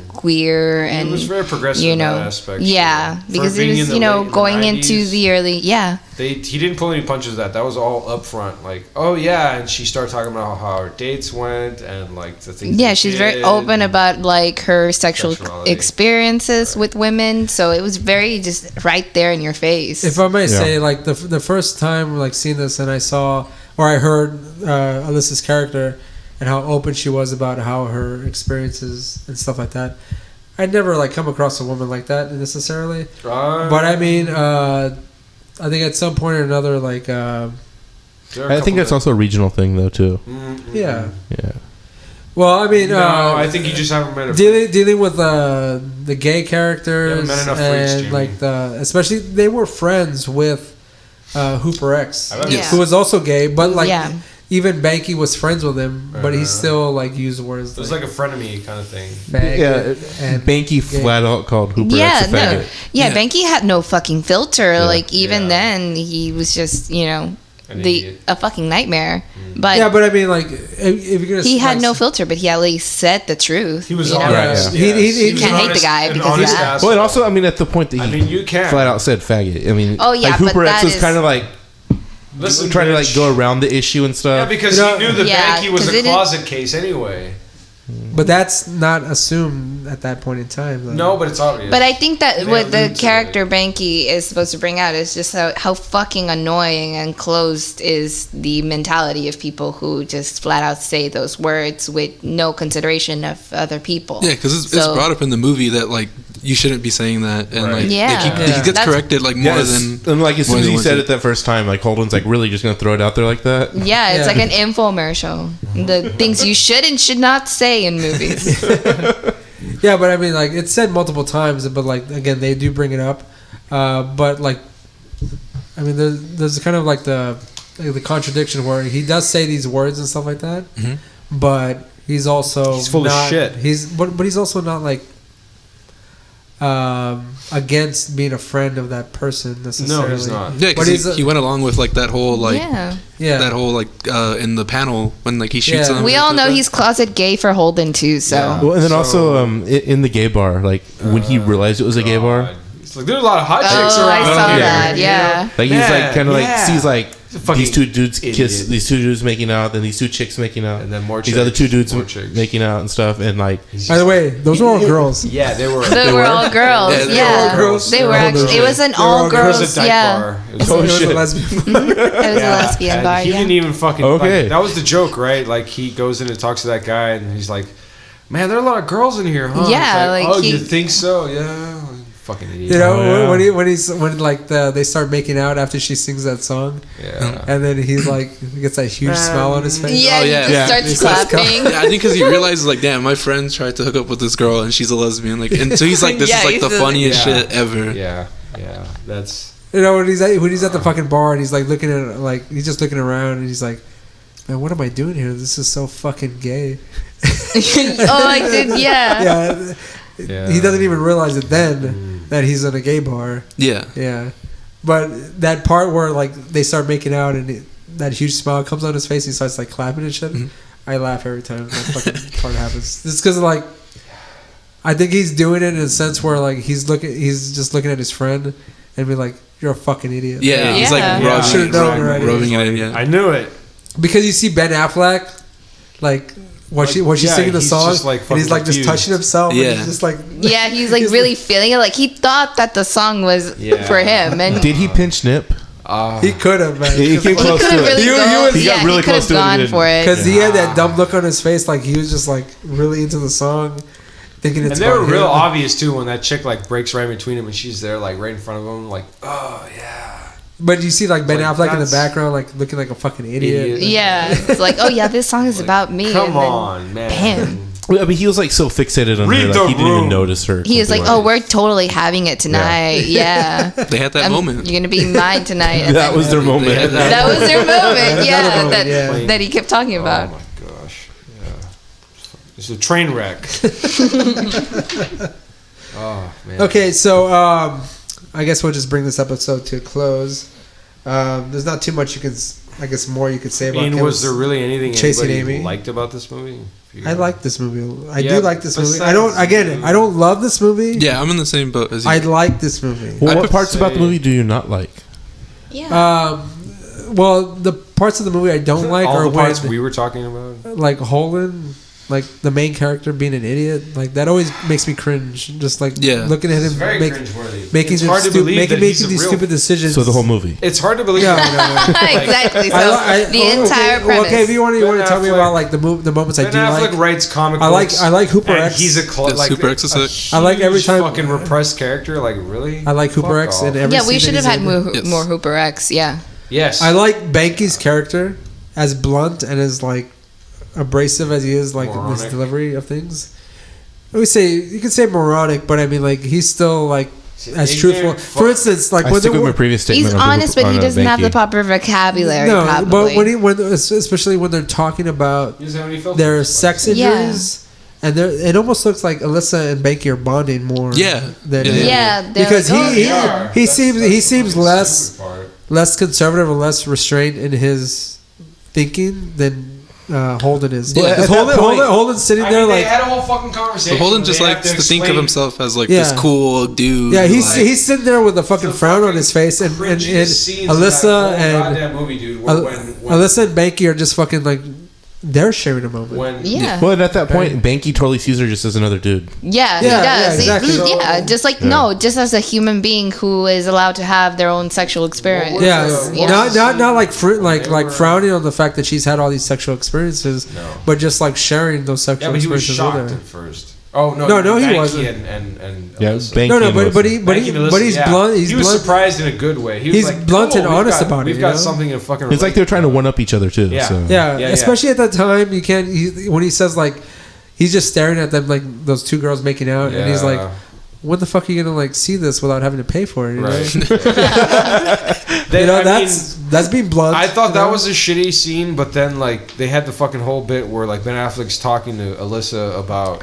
queer and... It was very progressive in that aspect. Yeah, For because it being was, in the late going 90s, into the early... Yeah. He didn't pull any punches with that. That was all up front. Like, oh yeah, and she started talking about how her dates went and like the things. Yeah, they she's did. very open about like her Sexuality. experiences with women. So it was very just right there in your face. If I may say, like the first time like seeing this and I saw or I heard Alyssa's character and how open she was about how her experiences and stuff like that, I'd never like come across a woman like that necessarily. But I mean, I think at some point or another, like I think that's also a regional thing though too. Yeah. Yeah. Well, I mean, no, I think you just haven't met a dealing with the gay characters met enough freaks, and Jamie. like especially they were friends with Hooper X, Yeah. who was also gay, but like Yeah. even Banky was friends with him, but he still like used words. It was like a frenemy kind of thing. faggot and Banky flat out called Hooper X a faggot. Yeah, Banky had no fucking filter. Yeah. Like even Yeah. then, he was just idiot. a fucking nightmare. But yeah, but I mean, like if you're gonna he had like, no filter. But he at least said the truth. He was you know? honest. Right, yeah. He was can't hate the honest- guy an because of honest that. asshole. Well, and also, I mean, at the point that he I mean, you can flat out said faggot. I mean, Oh, yeah, like but Hooper X that was is- kind of like Listen, trying to like bitch. go around the issue and Yeah, stuff. because You know- he knew that Yeah, Banky was 'cause a it- closet case anyway. but that's not assumed at that point in time. Though. No, but it's obvious. But I think that They what the allude to character Banky is supposed to bring out is just how fucking annoying and closed is the mentality of people who just flat out say those words with no consideration of other people. Yeah, because it's So- brought up in the movie that like you shouldn't be saying that, and Right. like Yeah. he Yeah. gets That's- corrected like more than. and like as soon more as than he once said he- it that first time, like Holden's like really just gonna throw it out there like that. Yeah, it's Yeah. like an infomercial. The things you should and should not say in movies. Yeah, but I mean, like it's said multiple times, but like again, they do bring it up. But like, I mean, there's kind of like the contradiction where he does say these words and stuff like that, but he's also He's full of not, shit. But he's also not like against being a friend of that person necessarily. No, he's not. Yeah, But because he's he went along with like that whole like Yeah. Yeah, that whole like in the panel when like he shoots Yeah. him. We all know he's closet gay for Holden too, so. Yeah. Well, and then So- also in the gay bar, like when he realized it was a gay bar, God. It's like, there's a lot of hot chicks Oh, I around saw here. that, yeah. like he's like Man, kind of like yeah. sees like He's a fucking these two dudes idiot. kiss, these two dudes making out, then these two chicks making out, And then more these chicks, other two dudes more chicks. making out and stuff, and like By the way, those were all girls. Yeah, they were. They were all girls, Yeah, they were yeah. all girls. They were All actually, it was an They were all all girls. It was girls, a dyke yeah. bar. It was Oh, It was shit. a lesbian. It was a lesbian and bar, he yeah. didn't even fucking. Okay. Like, that was the joke, right? Like he goes in and talks to that guy, and he's like, "Man, there are a lot of girls in here, huh?" Yeah, It's like oh, he- you think so? Yeah. Fucking idiot. You know Oh, yeah. when like they start making out after she sings that song, Yeah. and then he's like he gets that huge smile on his face. Yeah, Oh, he yeah. just Yeah. starts He starts clapping. Yeah, I think because he realizes like, damn, my friend tried to hook up with this girl and she's a lesbian. Like, and so he's like, this Yeah, is like the he's a- funniest Yeah. shit ever. Yeah. Yeah. That's. You know when he's at the fucking bar and he's like looking at like he's just looking around and he's like, man, what am I doing here? This is so fucking gay. Oh, I did, yeah. Yeah, Yeah. he doesn't even realize it then that he's in a gay bar. Yeah. Yeah, but that part where like they start making out and that huge smile comes on his face, he starts like clapping and shit. I laugh every time that fucking part happens. It's because like I think he's doing it in a sense where like he's just looking at his friend and be like, "You're a fucking idiot." Yeah, he's like Yeah. Yeah. rubbing, Should've known already. rubbing it in. Yeah. I knew it. Because you see Ben Affleck, like when she's yeah, singing the he's song, just, like, and he's like fucking just touching himself, Yeah. and he's just like, Yeah, he's like really feeling it. Like he thought that the song was Yeah. for him, and did he pinch Nip? he could have, man, He came he close could to have it. really He gone. was- he got Yeah, really he could close have to it and gone didn't. for it. because he had that dumb look on his face, like he was just like really into the song, thinking it's and they were about real him. obvious too when that chick like breaks right between him and she's there like right in front of him like, oh yeah. But you see like Ben Like, Affleck in the background like looking like a fucking idiot. Yeah, it's like, oh yeah, this song is about me. Come and then on, man. bam. I mean, he was like so fixated on Read her, the like he didn't room. even notice her. He was like, oh, we're totally having it tonight. Yeah. They had that moment. You're gonna be mine tonight. And that then- was their moment. that was their moment. Yeah, Another moment, that yeah. that he kept talking about. Oh my gosh. Yeah. It's a train wreck. Oh man. Okay, so I guess we'll just bring this episode to a close. There's not too much you can, I guess, more you could say about. I mean, was there really anything Chasing anybody Amy? liked about this movie? I like this movie. I Yeah, do like this movie. besides- I don't. Again, I don't love this movie. Yeah, I'm in the same boat as you. I like this movie. Well, I'd what parts about the movie do you not like? Yeah. Well, the parts of the movie I don't like all are the when, parts we were talking about. like Holden, like the main character being an idiot, like that always makes me cringe. Just like Yeah. looking at It's him very make, cringeworthy. making It's them hard to believe that he's making a these real- stupid decisions. So the whole movie. It's hard to believe. Yeah, no. Exactly. So I the entire okay, premise. okay, if you want Ben to tell me Affleck- about like the moments I Ben do Affleck like. writes comic I like books. Hooper and X. he's a Yeah, like Super X is a sick. I like every huge time- fucking repressed character. Like really, I like Hooper Fuck X off. and every Yeah, we scene should that have he's had in. Yes. more Hooper X. Yeah. Yes, I like Banky's character as blunt and as like abrasive as he is, like in his Moronic. delivery of things. I would say you could say moronic, but I mean like he's still like as truthful. For instance, like I when stick they with my previous statement. He's on the- honest, but on, he doesn't have the Banky. proper vocabulary. no, probably. but when especially when they're talking about He doesn't have any filters. their sex Yeah. injuries. And it almost looks like Alyssa and Banky are bonding more. Yeah. than Yeah. Yeah, they're because like, oh, he yeah. he seems less Stupid part. less conservative and less restrained in his thinking than Holden is. Well, at Because that point- Holden's sitting I there mean, like they had a whole fucking conversation. But Holden where just they have likes to think of explain himself as like Yeah. this cool dude. yeah he's like, he's sitting there with a fucking the frown on fucking his face and cringiest scenes of Alyssa that whole and goddamn movie, dude. When, Alyssa and Banky are just fucking like they're sharing a moment. when Yeah. Well, and at that point, Banky totally sees her just as another dude. Yeah, he Yeah, does. yeah, exactly. Yeah, just like no, just as a human being who is allowed to have their own sexual experience. Well, Yeah, You know? not like like They were- frowning on the fact that she's had all these sexual experiences, No. but just like sharing those Yeah, sexual but he was experiences shocked with her. at first. Oh no, No, he Banky wasn't. And Yeah, Alyssa. Banky. No, and but Alyssa. he's Yeah. blunt. He's he was blunt. surprised in a good way. He was He's like, blunt and we've honest got- about it, We've you got know? something to fucking. It's like they're trying to one up each other too. Yeah. So. Yeah, Yeah, especially at that time, you can't. When he says like, he's just staring at them like those two girls making out, and he's like, "When the fuck are you gonna like see this without having to pay for it?" You know? Right. You know, I mean, that's being blunt. I thought you that know? was a shitty scene, but then like they had the fucking whole bit where like Ben Affleck's talking to Alyssa about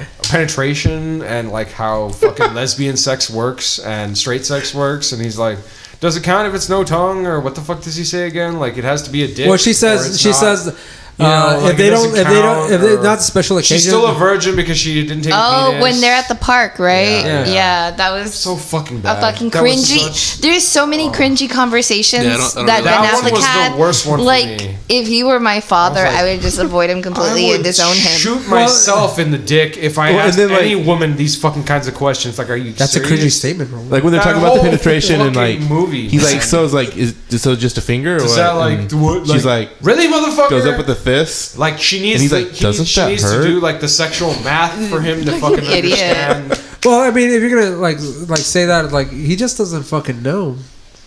penetration and like how fucking lesbian sex works and straight sex works, and he's like, "Does it count if it's no tongue?" Or what the fuck does he say again? Like it has to be a dick. Well, she or says it's she not. says. You know, like, if they it don't, doesn't count, if they or- not special occasion. She's still a virgin because she didn't take. Oh, penis. when they're at the park, right? Yeah. Yeah, that was so fucking a bad. fucking That was cringy. such- There's so many cringy conversations Yeah, I don't that really- Ben That one Affleck was the had. worst one for like, me. if he were my father, I was like, I would just avoid him completely I and would disown him. shoot myself in the dick if I Well, and asked then, like- any woman these fucking kinds of questions. Like, are you? That's serious? a cringy statement, bro. Like when they're That talking about the whole penetration and like fucking movie, he's like, man. so is like, is so just a finger? Or Is what? that like And what? she's like, really, motherfucker? goes up with the fist. Like she needs. And he's to, like, doesn't she that needs hurt? to do like the sexual math for him to fucking Idiot. understand. Well, I mean, if you're gonna like say that, like he just doesn't fucking know.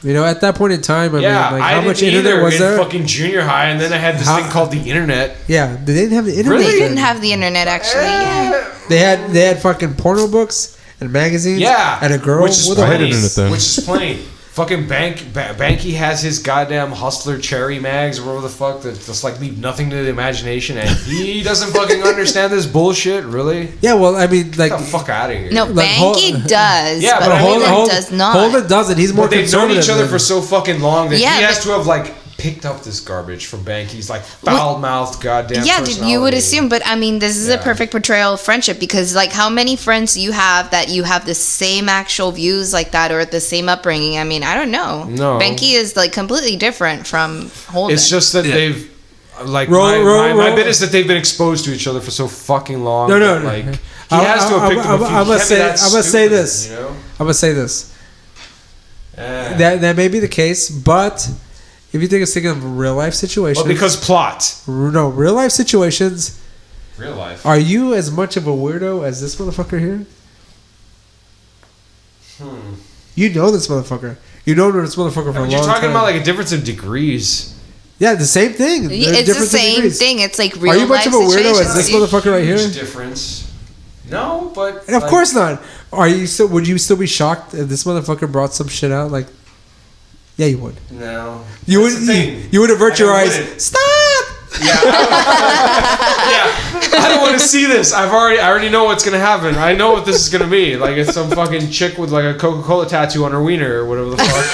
You know, at that point in time, I Yeah, mean, like I how much didn't internet either was in there? fucking junior high, and then I had this How- thing called the internet. Yeah, they didn't have the internet. They Really? didn't have the internet actually. Yeah. They had fucking porno books and magazines. Yeah, and a girl which is with a I had plain. internet then. Which is plain. Fucking Banky has his goddamn Hustler Cherry mags or whatever the fuck that just like leave nothing to the imagination, and he doesn't fucking understand this bullshit. Really? Yeah, well, I mean, like Get the fuck out of here. No, Like, Banky does, Yeah, but but Holden does not. Holden doesn't. He's more But they've known conservative. each other than- for so fucking long that Yeah, he has but- to have like picked up this garbage from Banky's like foul mouthed goddamn. Yeah, dude, you would personality. assume, but I mean, this is a Yeah. perfect portrayal of friendship because, like, how many friends do you have that you have the same actual views like that or the same upbringing? I mean, I don't know. No. Banky is like completely different from Holden. It's just that Yeah. they've like Roll- my roll. bit is that they've been exposed to each other for so fucking long. No, that, no. like he has to have picked up a few. I'm gonna He can't be say that stupid, this. You know? I'm gonna say this. Eh. That may be the case, but if you think it's thinking of real life situations, Well, because plot. no real life situations, Real life. Are you as much of a weirdo as this motherfucker here? You know this motherfucker. You know this motherfucker for a long time. You're talking about like a difference of degrees. Yeah, the same thing. It's the same thing. It's like real life. Are you much of a weirdo as this motherfucker right here? Huge difference. No, but of course not. Are you still? Would you still be shocked if this motherfucker brought some shit out? Like, yeah, you would. No, you would. You would avert your eyes. Stop. Yeah, I don't want to see this. I already know what's gonna happen. I know what this is gonna be. Like it's some fucking chick with like a Coca-Cola tattoo on her wiener or whatever the fuck.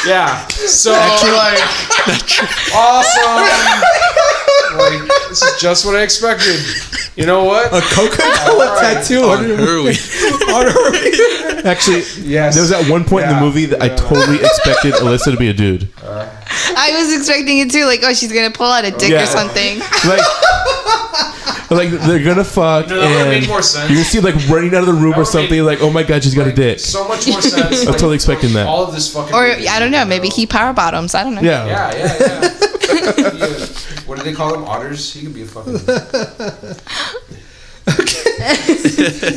Yeah. So like, awesome. Like this is just what I expected. You know what? A Coca-Cola tattoo on her wiener. Actually, yes. There was at one point in the movie that I totally expected Alyssa to be a dude. I was expecting it too. Like, oh, she's gonna pull out a dick or something. Like they're gonna fuck, that would make more sense. You're gonna see like running out of the room or something. Like, oh my god, she's got a dick. So much more sense. I'm totally expecting that. All of this fucking. Or I don't know. Maybe he power bottoms. I don't know. Yeah. What do they call them? Otters? He could be a fucking.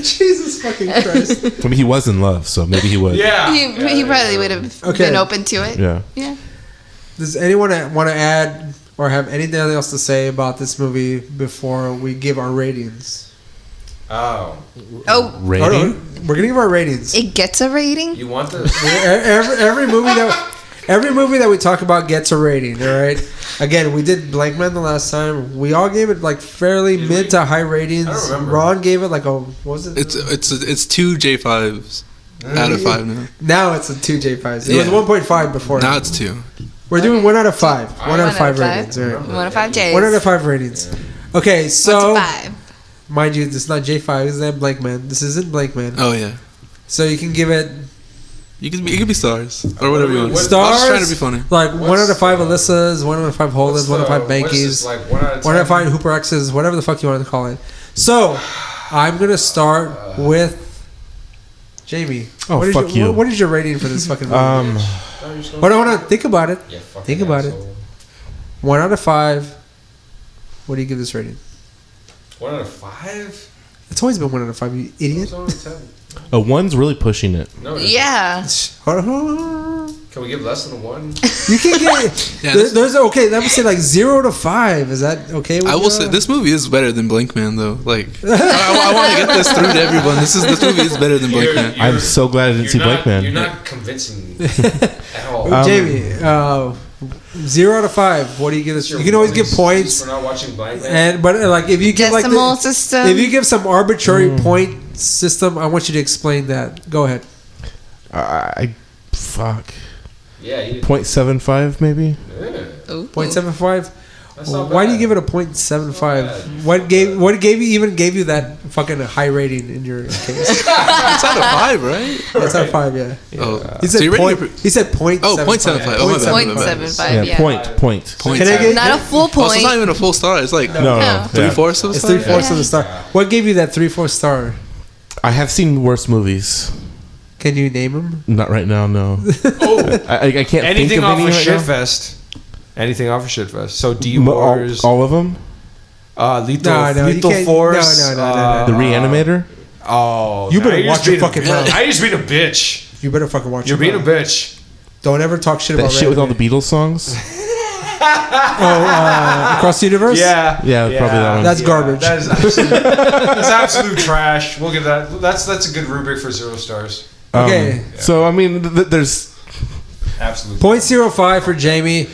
Jesus fucking Christ. I mean, he was in love, so maybe he would. Yeah. He probably would have been open to it. Yeah. Yeah. Does anyone want to add or have anything else to say about this movie before we give our ratings? Oh. Rating? We're gonna give our ratings. It gets a rating. You want the every movie that we talk about gets a rating. All right. Again, we did Blank Man the last time. We all gave it like fairly mid to high ratings. I don't remember. Ron gave it like a what was it? It's 2 J5s out of 5 now. Now it's a 2 J5s. It was 1.5 before. Now it's 2. We're doing 1 out of 5. 1 out of 5 ratings. All right. 1 out of 5 J's. 1 out of 5 ratings. Okay, so 1 to 5. mind you, this is not J5. This is not Blank Man. This isn't Blank Man. Oh yeah. So you can give it. It could be stars or whatever you want. Stars. I was just trying to be funny. Like 1 out of 5 Alyssas, 1 out of 5 Holdens, 1 out of 5 Bankies, like 1 out of 10? 1 out of 5 Hooper X's, whatever the fuck you want to call it. So I'm gonna start with Jamie. Oh, fuck you. What is your rating for this fucking movie? Hold on. Think about it. Yeah, Think about it. 1 out of 5. What do you give this rating? 1 out of 5? It's always been 1 out of 5. You idiot. A 1's really pushing it. No, Yeah. Hold on. Can we give less than a 1? You can get. There's okay. Let me say like 0 to 5. Is that okay? With I will say this movie is better than Blank Man though. Like I want to get this through to everyone. This movie is better than Blank Man. I'm so glad I didn't see Blank Man. You're not convincing me at all. Jamie, 0 out of 5. What do you give this? You can always give points. For not watching Blank Man. But like if you give like decimal system. if you give some arbitrary point system, I want you to explain that. Go ahead. Fuck. Yeah. 0.75 maybe. 0.75. That's not Why bad. do you give it a 0.75? What gave you that fucking high rating in your case? It's out of 5, right? That's out of 5, yeah. Oh, He said so you're point. ready? He said 0.75. Oh, 0.75. Oh, my bad, my bad. 0.75. Yeah, point. Can I get Not a full Oh, so point. it's not even a full star. It's like No. 3/4 of a It's star. 3/4 of the star. What gave you that 3/4 star? I have seen worse movies. Can you name them? Not right now, no. Oh, I can't anything think of off any of right now. Shitfest. Anything off of Shitfest. So D Wars, All of them? Lethal Force. No. The Reanimator? Oh, You better now you're watch just your being fucking a- mouth. I just being a bitch. You better fucking watch You're your being a mouth. bitch. Don't ever talk shit That about shit with all the Reanimator. Beatles songs? Across the Universe? Yeah, Yeah, probably that one. That's garbage. That is that's absolute trash. We'll give that. That's a good rubric for 0 stars. Okay. So, I mean, there's... Absolute 0.05 for Jamie.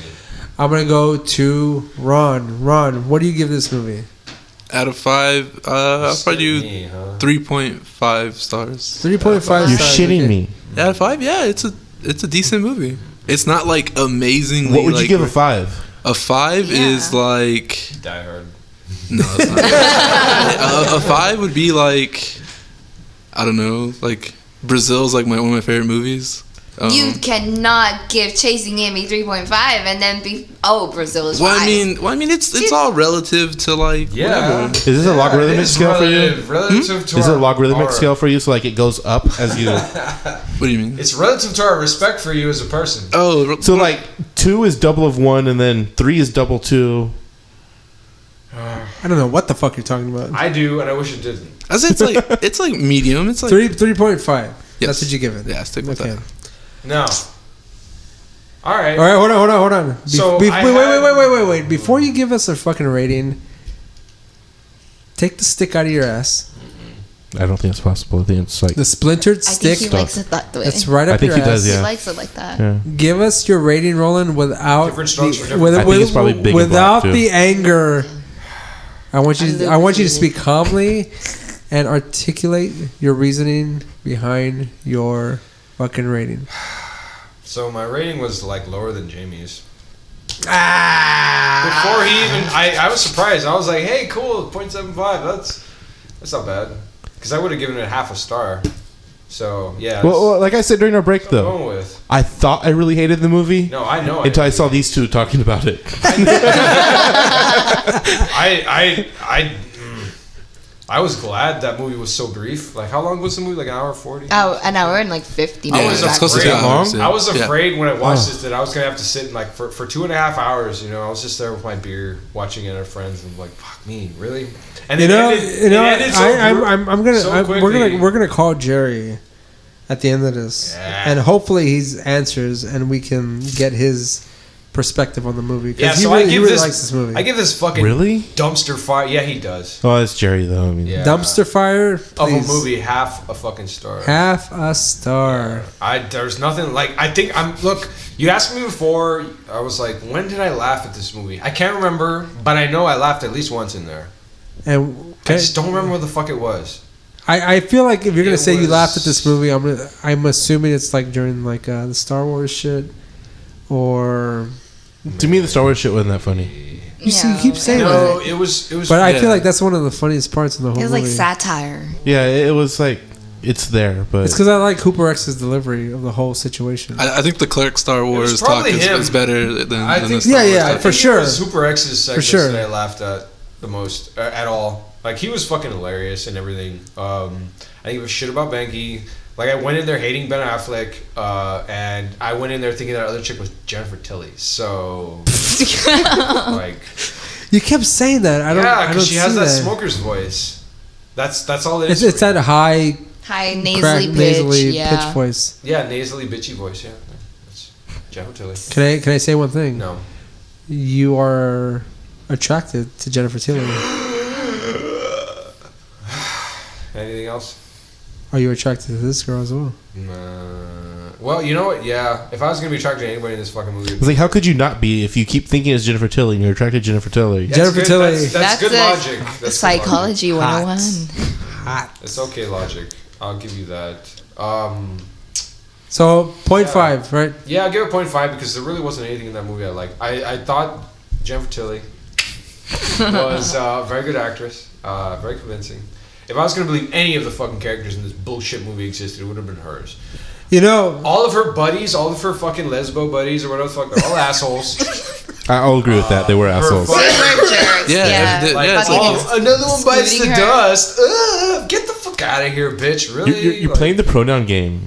I'm going to go to Ron. Ron, what do you give this movie? Out of 5, I'll probably do Me, huh? 3.5 stars. 3.5 You're stars. shitting okay. me. Out of 5, yeah, it's a decent movie. It's not like amazingly. What would you like, give a 5? A 5 Yeah. is like Die Hard. no, it's not. a 5 would be like I don't know, like Brazil's like one of my favorite movies. You cannot give Chasing Amy 3.5 and then be Brazil is 5. Well, I mean, it's all relative to like whatever. Is this a logarithmic scale for you? Relative to Is it a our- logarithmic our- scale for you, so like it goes up as you... What do you mean? It's relative to our respect for you as a person. Oh, So like 2 is double of 1, and then 3 is double 2. I don't know what the fuck you're talking about. I do, and I wish it didn't. I say it's like medium. It's like 3.5. Yes. That's what you give it. Yeah, stick with that. No. All right. All right, hold on. So Wait. Before you give us a fucking rating, take the stick out of your ass. I don't think it's possible. I think it's like The splintered I stick. think he likes it that way. It's right up I think your he ass. does, He yeah. likes it like that. Yeah. Give us your rating, Roland, without Different strokes for different- I think it's probably big and without black, too. the anger. I want you to speak calmly and articulate your reasoning behind your fucking rating. So my rating was like lower than Jamie's. Before he even, I was surprised. I was like, hey, cool, 0.75. That's not bad. Because I would have given it half a star. So yeah. Well, like I said during our break, that's what I'm though, going with. I thought I really hated the movie. No, I know. Until I saw these two talking about it. I was glad that movie was so brief. Like, how long was the movie? Like an hour 40? Oh, an hour and like 50 I minutes. was it's close to afraid. 2 hours. Yeah. I was Yeah. afraid when I watched this that I was gonna have to sit in like for 2.5 hours. You know, I was just there with my beer, watching it with friends, and like, fuck me, really. And I'm gonna quickly. we're gonna call Jerry at the end of this, Yeah. and hopefully he answers, and we can get his perspective on the movie. Yeah, He so really, I he give really this. likes this movie. I give this fucking Really? dumpster fire. Yeah, he does. Oh, it's Jerry though. I mean, Yeah. Dumpster fire Of please. a movie, half a fucking star. Half a star. There's nothing like. I think look. You asked me before. I was like, when did I laugh at this movie? I can't remember, but I know I laughed at least once in there. And I just don't remember what the fuck it was. I feel like if you're gonna It say you was- laughed at this movie, I'm assuming it's like during like the Star Wars shit, or To me, the Star Wars shit wasn't that funny. you keep saying No, that. it was. But I yeah. feel like that's one of the funniest parts in the whole It was movie. like satire. Yeah, it was like it's there, but It's because I like Cooper X's delivery of the whole situation. I think the Clerk Star Wars talk probably is, him. is better than I the think. Star Wars Yeah, talk. I for think sure. It was Super X's segments sure. that I laughed at the most at all. Like he was fucking hilarious and everything. I didn't give a shit about Banky. Like I went in there hating Ben Affleck, and I went in there thinking that other chick was Jennifer Tilly. So like, You kept saying that. I don't. yeah, I don't because she has see that smoker's voice. That's all it is. It's for me. that high, High crack, nasally pitch. nasally Yeah. pitch voice. Yeah, nasally bitchy voice. Yeah, that's Jennifer Tilly. Can I say one thing? No. You are attracted to Jennifer Tilly. Anything else? Are you attracted to this girl as well? Well, you know what? Yeah, if I was gonna be attracted to anybody in this fucking movie, it's like, how could you not be if you keep thinking it's Jennifer Tilly and you're attracted to Jennifer Tilly? That's Jennifer good- Tilly. That's good a logic. That's good Psychology Hot. 101. Hot. It's okay logic. I'll give you that. So 0.5, right? Yeah, I'll give it 0.5 because there really wasn't anything in that movie I liked. I thought Jennifer Tilly was a very good actress, very convincing. If I was going to believe any of the fucking characters in this bullshit movie existed, it would have been hers. You know, All of her buddies, all of her fucking lesbo buddies or whatever the fuck, they're all assholes. I'll agree with that. They were assholes. fuck- They were jerks. Yeah, Yeah. they- Like, yeah, it's Fucking like- oh, another one bites the excluding her. dust. Get the fuck out of here, bitch. Really? You're playing the pronoun game.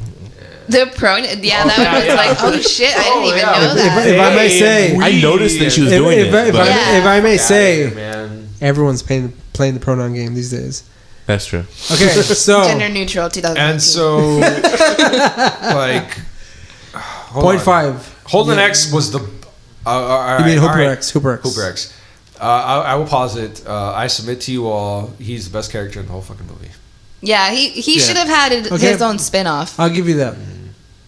The pronoun. Yeah, that yeah, was yeah. like, oh shit, I didn't Oh, even yeah. know that. if I may say, I noticed that she was if, doing if, it. if, but- Yeah. if I may Get outta say, here, man. everyone's playing the pronoun game these days. That's true. Okay, so Gender neutral 2019. And so, like, hold on. 0.5. Holden X was the. You mean Hooper alright. X? Hooper X. Hooper X. I will pause it. I submit to you all. He's the best character in the whole fucking movie. yeah, he Yeah. should have had Okay. his own spin-off. I'll give you that.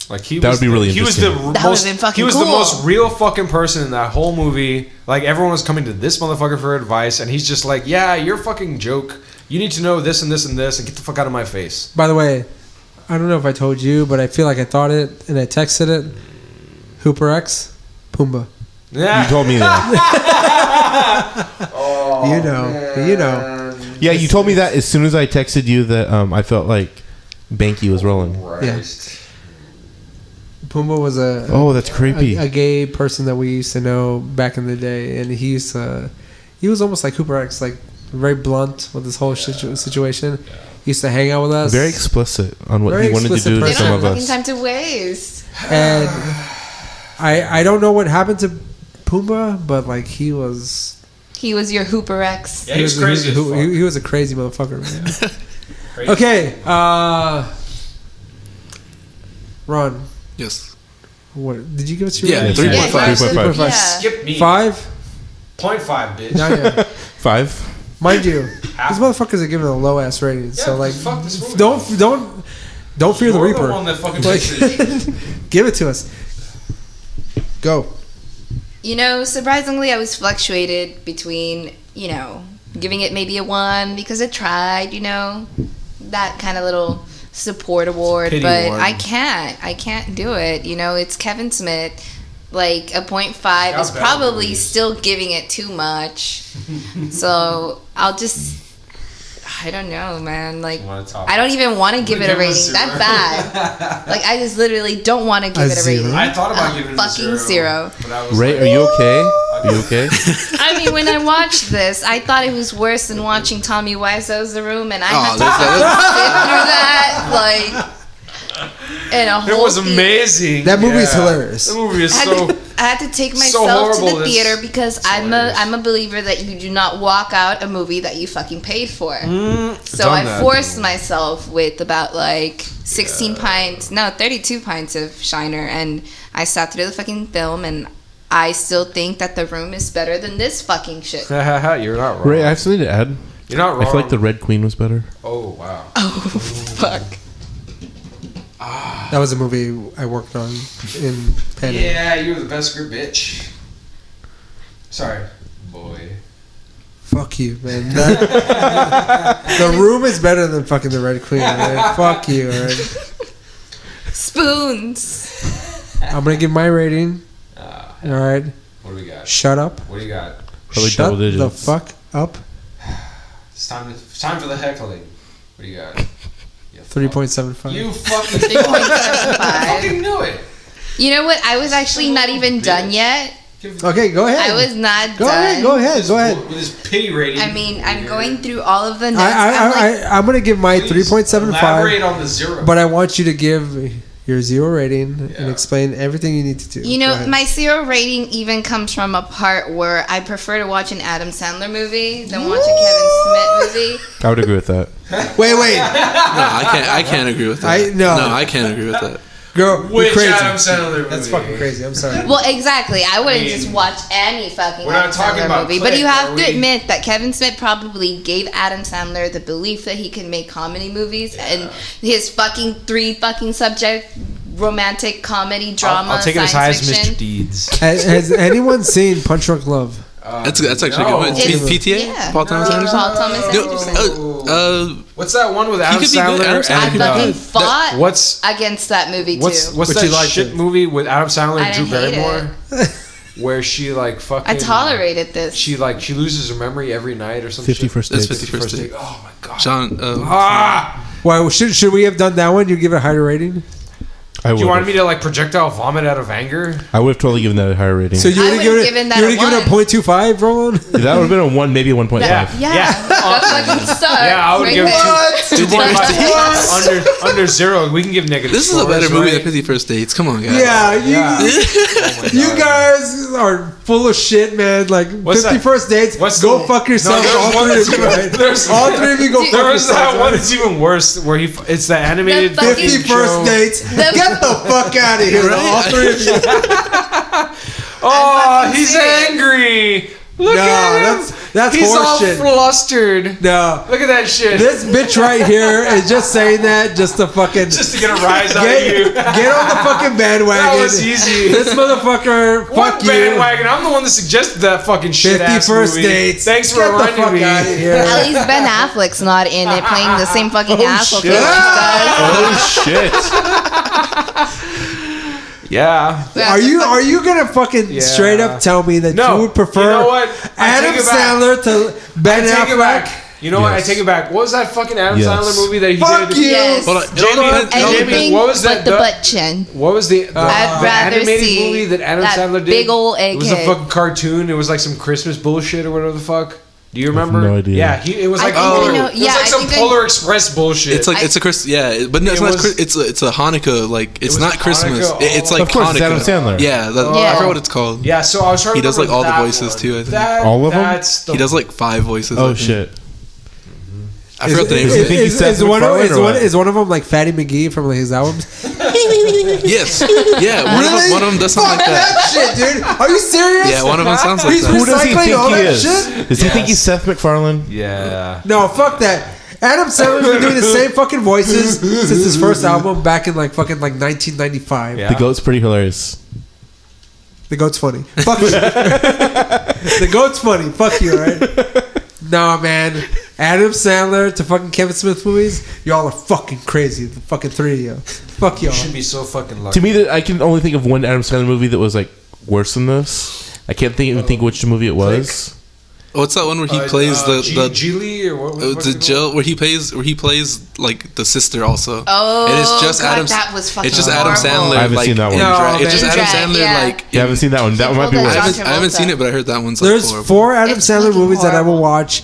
Like he That was would be really he was the interesting. That most. would've been fucking He was the cool. most real fucking person in that whole movie. Like everyone was coming to this motherfucker for advice, and he's just like, "Yeah, you're a fucking joke. You need to know this and this and this, and get the fuck out of my face." By the way, I don't know if I told you, but I feel like I thought it and I texted it. Hooper X, Pumbaa. Yeah. You told me that. You know. Yeah, you told me that as soon as I texted you that I felt like Banky was rolling. Pumbaa was Oh, that's creepy. a gay person that we used to know back in the day, and he was almost like Hooper X, like very blunt with this whole situation. He used to hang out with us. Very explicit on what Very he wanted to explicit do to They person. some don't of have fucking us. time to waste. And I don't know what happened to Pumbaa, but like he was He was your Hooper X. Yeah, he was crazy. He was a crazy motherfucker, man. Crazy. Okay, Ron. Yes. What did you give us your Yeah, rating? 3.5. 3.5. Yeah. Skip me. 5? 0.5, bitch. Not yet. 5. Mind you, Half. these motherfuckers are giving a low ass rating. Yeah, so like, fuck this movie. don't fear the You're Reaper. the one that fucking Like, pictures it. give it to us. Go. You know, surprisingly, I was fluctuated between, you know, giving it maybe a 1 because it tried, you know, that kind of little support award. Pity but award. I can't do it. You know, it's Kevin Smith. Like a 0.5 How is bad probably movies. still giving it too much. So I'll just, I don't know, man. Like wanna top I don't even want to give it a give it a rating. 0. That bad. Like I just literally don't want to give A it a rating. 0? I thought about giving it a fucking 0. But I was Ray, like, are you okay? Are you okay? I mean, when I watched this, I thought it was worse than watching Tommy Wiseau's The Room, and I had to sit through that, like, in a whole It was theater. amazing. That movie's hilarious. The movie is I had to take myself to horrible, the it's theater because hilarious. I'm a believer that you do not walk out a movie that you fucking paid for. So done I that. forced myself with about like 32 pints of Shiner, and I sat through the fucking film, and I still think that The Room is better than this fucking shit. You're not wrong. Ray, I have something to add. You're not wrong. I feel like the Red Queen was better. Oh wow. Oh, fuck. That was a movie I worked on in Penn. Yeah, you were the best group, bitch. Sorry, boy. Fuck you, man. The Room is better than fucking the Red Queen, man. Fuck you, alright? Spoons. I'm gonna give my rating. Alright. What do we got? Shut up. What do you got? Probably Shut double digits. the fuck up. It's time for the heckling. What do you got? You 3.75. You fucking 3.75. fucking knew it. You know what? I was actually not even done yet. Okay, go ahead. I was not Go done. ahead. Go ahead. Go ahead. With his pity rating. I mean, I'm going through all of the notes. I'm like, I'm gonna give my Please 3.75, Elaborate on the 0. but I want you to give your 0 rating and Yeah. explain everything you need to do. you Go know, ahead. my 0 rating even comes from a part where I prefer to watch an Adam Sandler movie than watch a Kevin Smith movie. I would agree with that. Wait, No, I can't agree with that. No. I can't agree with that. girl, you're Which crazy. Adam Sandler movie? That's fucking crazy. I'm sorry. Well, exactly. I wouldn't I mean, just watch any fucking we're not Adam talking Sandler about movie. But Click, you have are to we? admit that Kevin Smith probably gave Adam Sandler the belief that he can make comedy movies, and his fucking 3 fucking subject romantic comedy drama. I'll take it as high as science fiction. Mr. Deeds. Has anyone seen Punch Drunk Love? That's actually no. good. It's- PTA? yeah. Paul Thomas No. Anderson? Paul Thomas Anderson. What's that one with Adam could be good. Sandler? Adam Sandler I could fucking be fought What's against that movie what's too. what's But that you liked shit it. movie with Adam Sandler I and Drew didn't hate Barrymore? Where she like fucking I tolerated this. She loses her memory every night or something. 50 First That's Dates. 50 First Date. Oh my god. John, Why should we have done that one? You give it a higher rating? I would You wanted have. me to like projectile vomit out of anger? I would have totally given that a higher rating. So you I would have would've given given it. that You would have a given it a 0.25, Roland. that would have been a 1, maybe a 1.5. yeah, that fucking sucks. Yeah, I would right give there. it 2.5 under 0. We can give negative. this is a scores, better movie right? than 50 First Dates. Come on, guys. Yeah, Yeah. you guys are full of shit, man. Like What's 50 that? First Dates. What's go the- fuck yourself. No, there's all one three of that's you, right? there's- All 3 of you go fuck There was yourself. that one right? that's even worse where it's the animated The fucking- 50 First show. Dates. Get the fuck out of here. All 3 of you. Oh, he's angry. Look at him. that's He's all horseshit. flustered. No. Look at that shit. This bitch right here is just saying that just to fucking Just to get a rise out of you. get on the fucking bandwagon. That was easy. This motherfucker, What fuck you. bandwagon? I'm the one that suggested that fucking shit 50 ass First movie. Dates. Thanks for Get the reminding fuck me. out of here. At least Ben Affleck's not in it, playing the same fucking asshole shit. killer he does. Oh, shit. Yeah. Are you gonna fucking straight up tell me that No. you would prefer You know what? I Adam take it back. Sandler to Ben I take it Affleck? back. You know what? I Yes. take it back. What was that fucking Adam Yes. Sandler movie that he Fuck did? you. Yes. Hold on. It all Jamie, depends- it all Jamie, Anything what was but that? the butt chin. What was the I'd rather animated see movie that Adam that Sandler did? big ol' It was a egghead. fucking cartoon. It was like some Christmas bullshit or whatever the fuck. Do you remember? no idea. Yeah, it was like I think I know. it was like some Polar Express bullshit. It's like it's a Christmas. Yeah, but no, it's a Hanukkah. Like it's not Christmas. It's like of course, Hanukkah. it's Adam Sandler. Yeah, I forgot what it's called. Yeah, so I was trying to He does like all the remember voices that too. I think All of them? he does like 5 voices. Oh I think. shit. I forgot the name. Is- of it. Is one of them like Fatty McGee from like his albums? Yes. Yeah. One of them does something like that. Shit, dude. Are you serious? Yeah, one of them sounds like He's that. Who does he recycling all think he that is? shit? Does he think he's Seth MacFarlane? Yeah. No, fuck that. Adam Sandler's been doing the same fucking voices since his first album back in like 1995. Yeah. The goat's pretty hilarious. The goat's funny. Fuck you. The goat's funny. Fuck you, alright? Nah, man. Adam Sandler to fucking Kevin Smith movies, y'all are fucking crazy. The fucking 3 of you. Fuck y'all. You should be so fucking lucky. To me, I can only think of one Adam Sandler movie that was like worse than this. I can't think which movie it was. What's that one where he plays the Geely or what? the Jill where he plays like the sister also. Oh, and it's just God, Adam. that was fucking It's just Adam horrible. Sandler. I haven't like, seen that one. in No, drag. It's just man. Adam In Sandler. drag, yeah. Like You haven't seen that one. That one might be People worse. that I haven't seen it, but I heard that one's like There's horrible. 4 Adam It's Sandler fucking movies that I will horrible. watch.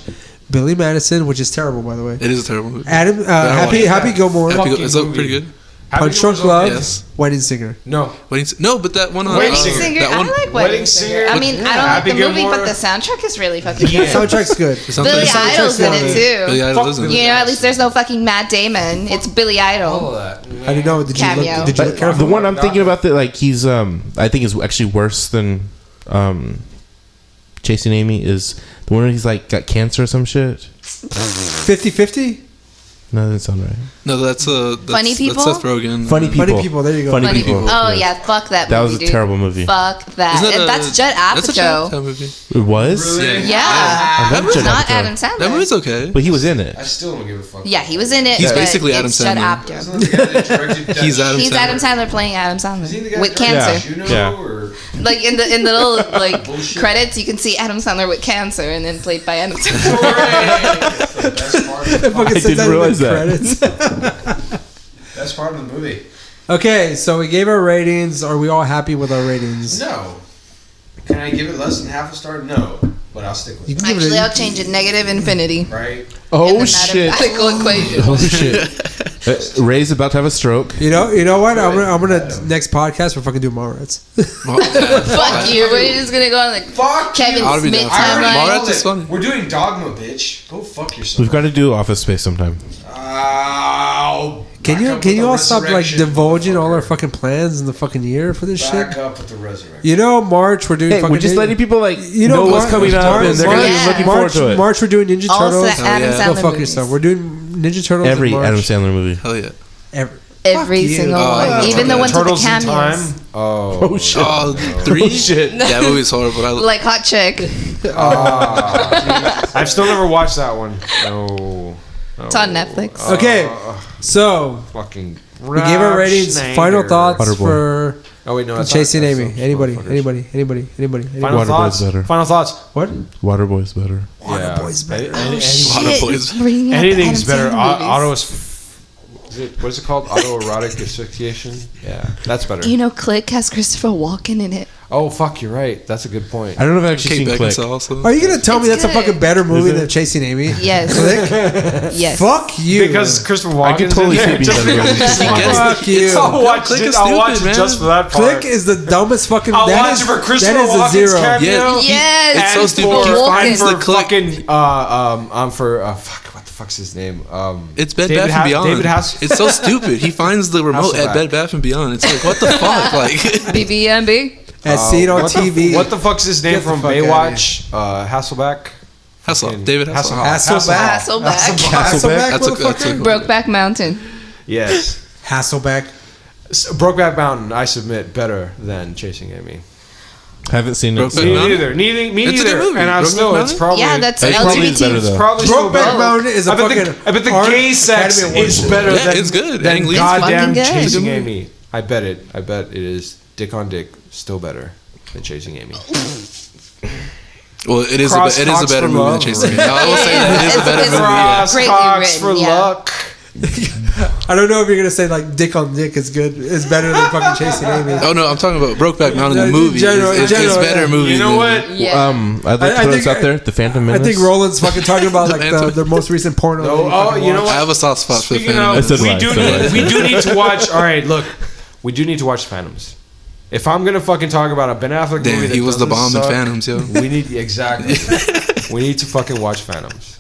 Billy Madison, which is terrible, by the way. It is a terrible movie. Adam, Happy Gilmore, Is that pretty good? Punch Drunk Love, Yes. Wedding Singer. No. No, but that one on Wedding Singer. Singer. that I one. like Wedding Wedding Singer. Singer. I mean, I don't Happy like the movie, Gilmore. but the soundtrack is really fucking The good. soundtrack's good. Billy Idol's in it Billy too. Idol is in You it. know, at least there's no fucking Matt Damon. It's Billy All Idol. of that. I didn't know. Did you Cameo. look But careful? the one I'm thinking about that like he's I think is actually worse than Chasing Amy is the one where he's like got cancer or some shit. 50-50? No, that doesn't sound right. No, that's Funny People? That's Seth Rogen. Funny people. Funny People, there you go. Funny Funny people. Oh yeah, fuck that movie. That was a dude. terrible movie. Fuck that. Isn't that That's Judd That's a Apatow. Apatow movie. It was. Yeah. Yeah, I love Judd not Apatow. Adam Sandler. That movie's okay. But he was in it. I still don't give a fuck. Yeah, he was in it. He's but basically Adam it's Judd Sandler. Apatow. He's Adam He's Sandler. Adam Sandler playing Adam Is he the Sandler guy with that directed cancer. Juno Yeah. or- Like in the little like Bullshit. credits, you can see Adam Sandler with cancer, and then played by Adam Sandler. That's part of It fucking I says didn't that in realize the that. credits. That's part of the movie. Okay, so we gave our ratings. Are we all happy with our ratings? No. Can I give it less than half a star? No. But I'll stick with You it. can give Actually, it I'll change it. Negative infinity. Right? in Oh the shit! mathematical equation. Oh shit! Ray's about to have a stroke. You know what? I'm gonna next podcast we're fucking do Mallrats. Fuck you. We're just gonna go on like Fuck Kevin you. I'll be Smith down. I already timeline. Mallrats called is it. funny. We're doing Dogma, bitch. Go fuck yourself. We've got to do Office Space sometime. Ow. Can Back you up can with you the all stop like resurrection, divulging all our motherfucker. fucking plans in the fucking year for this Back shit? up with the resurrection. You know, March we're doing Hey, fucking. we're just letting people like You know know what's Mar- coming up, Mar- and they're Mar- gonna be Yeah. looking forward to it. March we're doing Ninja Also, Turtles. Adam yeah. Go Sandler fuck movies. yourself. We're doing Ninja Turtles. Every in March. Adam Sandler movie. Hell yeah. Every Fuck single you. one, even the ones with the Turtles in cameos, Time. Oh. Oh shit! Oh, 3? Oh shit! That movie's horrible. like Hot Chick. I've still never watched that one. No. It's on Netflix. Okay, so Fucking. we gave our ratings. Final thoughts Waterboy. for Oh wait, no. that's Chasing not- Amy. that's Anybody? motherfuckers. Anybody? Final Waterboy's thoughts. better. Final thoughts. What? Waterboy's better. Waterboy's better. Boys. Bringing up Anything's Adam better. Sandler movies. What is it called? Autoerotic asphyxiation. Yeah, that's better. You know, Click has Christopher Walken in it. Oh fuck, you're right. That's a good point. I don't know if I've actually Kate seen Click. Beckinsale also. Are you gonna tell me It's that's a good. fucking better movie Is it? than Chasing Amy? Yes. Click? Yes. Fuck you. Because Christopher Walken's I could totally in see there. it being better than Chasing Amy. Fuck you. I'll watch Click it. is I'll watch stupid, it just man. for that part. Click is the dumbest fucking. I'll that watch is- it for Christopher That is a Walken's zero. cameo. Yes. It's so And stupid. For, He and finds for the Click. fucking fuck, what the fuck's his name? It's Bed David Bath and Beyond. David Hass. It's so stupid. He finds the remote at Hasselbeck. Bed Bath and Beyond. It's like, what the fuck? Like, BBMB. As seen on what TV. What the fuck's his name Get the from fuck Baywatch? Hasselbeck. Hasselhoff. David Hasselhoff. Hasselbeck. Hasselbeck. That's a motherfucker. Brokeback Mountain. Yes. Hasselbeck. Brokeback Mountain, I submit, better than Chasing Amy. Haven't seen it. Brokeback so- Me Mountain? neither. Me It's a good neither. movie. And I'm Brokeback still, it's Mountain? probably. Yeah, that's It probably is better, LGBT. though. Probably still Brokeback better. Mountain is a I bet fucking. the art gay sex Academy is Award. better Yeah, than, it's good. than Ang Lee's goddamn fucking good. Chasing It's a good Amy. I bet it is Dick on Dick still better than Chasing Amy. Well, it is Cross a Cox better for movie than love. Chasing Amy. No, I will say that it is a better It's movie. right. Yeah. Cross Greatly Cox written, for yeah. luck. I don't know if you're gonna say like Dick on Dick is good. Is better than fucking Chasing Amy. Oh no, I'm talking about Brokeback Mountain the In movie. general, It's better movie. You know what? Yeah. I'd like to throw this out there. The Phantom Menace. I think Roland's fucking talking about like Phantom- the most recent porno. No, that he fucking you know watched. I have a soft spot for the Speaking Phantom of, That's Menace. we do need to watch. All right, look, we do need to watch Phantoms. If I'm gonna fucking talk about a Ben Affleck movie, Damn, that he was the doesn't bomb in suck, Phantoms, yo. We need exactly. We need to fucking watch Phantoms,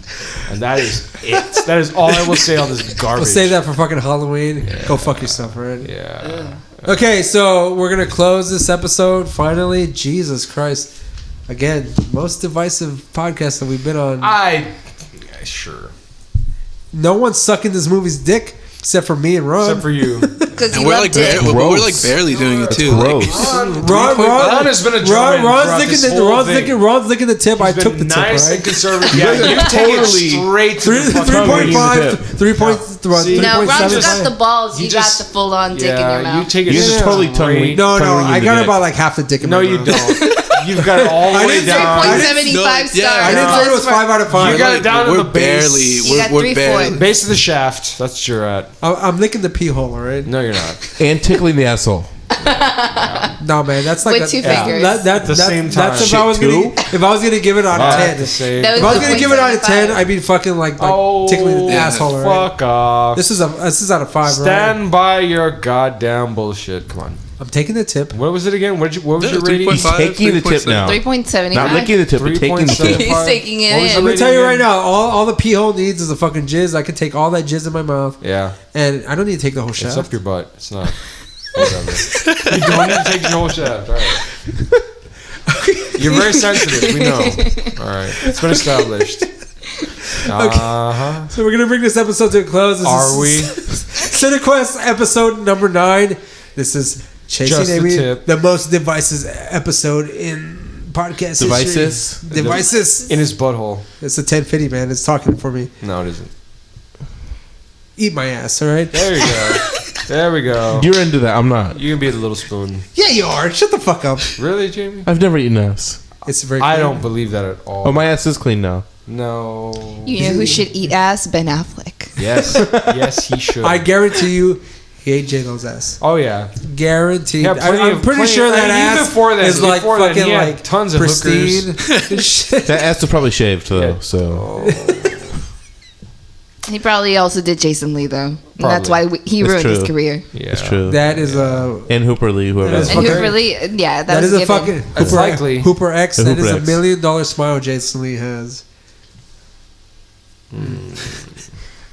and that is it. That is all I will say on this garbage. We'll save that for fucking Halloween. Go fuck yourself, alright? Yeah. Okay, so we're gonna close this episode finally. Jesus Christ! Again, most divisive podcast that we've been on. Sure. No one's sucking this movie's dick except for me and Ron. Except for you. Because And you loved it. we're like barely doing it too. Like, Ron has been a gentleman throughout this whole thing. Ron's licking the tip. I He's took been the nice tip, and right? conservative. Yeah, you take it straight to the fucking 3.5, 3.7. No, Ron's got the balls. You You just- got the full on dick in your Yeah, mouth. you take it You're just straight. totally tongue. No, I got about like half the dick in No, my you mouth. don't. You've got it all the I way didn't say down. 3.75 stars. yeah, I didn't say it was 5 out of 5. You got it down to we're the base. barely. You got We're 3 barely. fourths. Base of the shaft. That's what you're at. I'm licking the pee hole, alright? No, you're not. and tickling the asshole. No, man, that's like With 2 fingers. At the same time. That's if I was gonna give it out of 10. That was If I was gonna give it out of 10, 3.75. I'd be fucking like tickling the asshole, alright? Fuck off. This is out of 5, right? Stand by your goddamn bullshit. Come on. I'm taking the tip. What was it again? What was Yeah, your rating? 3.5, Taking the tip 3.7. now. 3.75. Not licking the tip, but taking the tip. He's taking it What was in. the I'm gonna tell rating you right again? now, all the pee hole needs is a fucking jizz. I can take all that jizz in my mouth, Yeah. and I don't need to take the whole It's shaft. up your butt. It's not. Whatever. You don't need to take the whole shaft. All right. You're very sensitive. We know. All right. It's been established. Uh-huh. So we're gonna bring this episode to a close. This Are we? CineQuest episode number 9. This is Chasing Just the Amy, tip. the most divisive episode in podcast Devices? history. Devices. In his butthole. It's a 1050, man. It's talking for me. No, it isn't. Eat my ass, all right? There you go. There we go. You're into that. I'm not. You can be the little spoon. Yeah, you are. Shut the fuck up. Really, Jamie? I've never eaten ass. It's very. I clear. don't believe that at all. Oh, my ass is clean now. No. You know who should eat ass? Ben Affleck. Yes. Yes, he should. I guarantee you, he ate J-Lo's ass. Oh, yeah. Guaranteed. Yeah, plenty I'm of- pretty plenty- sure that and even ass before that- is like before that, fucking he had like tons of pristine. Shit. That ass was probably shaved though. Yeah. So He probably also did Jason Lee, though. And that's Probably. why he That's ruined his true. career. Yeah. it's true. That is And Hooper Lee, whoever. That is That And fucking- who really, yeah, that was is a given. fucking That's Hooper, likely. Hooper X. The That is Hooper $1 X. million smile Jason Lee has.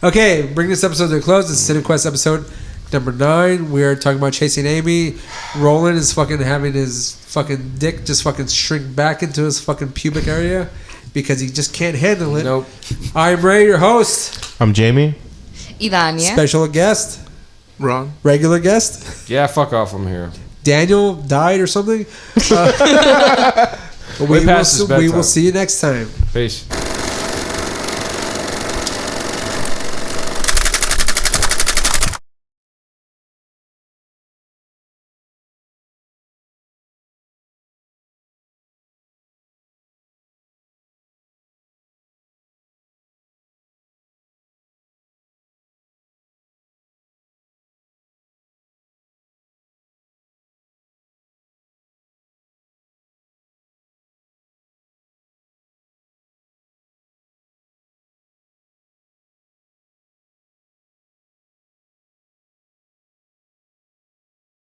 Okay, bring this episode to a close. This is CineQuest episode number 9. We are talking about Chasing Amy. Roland is fucking having his fucking dick just fucking shrink back into his fucking pubic area because he just can't handle it. Nope. I'm Ray, your host. I'm Jamie. Idania. Special guest. Wrong. Regular guest. Yeah, fuck off. I'm here. Daniel died or something. Way past his We will bedtime. see you next time. Peace.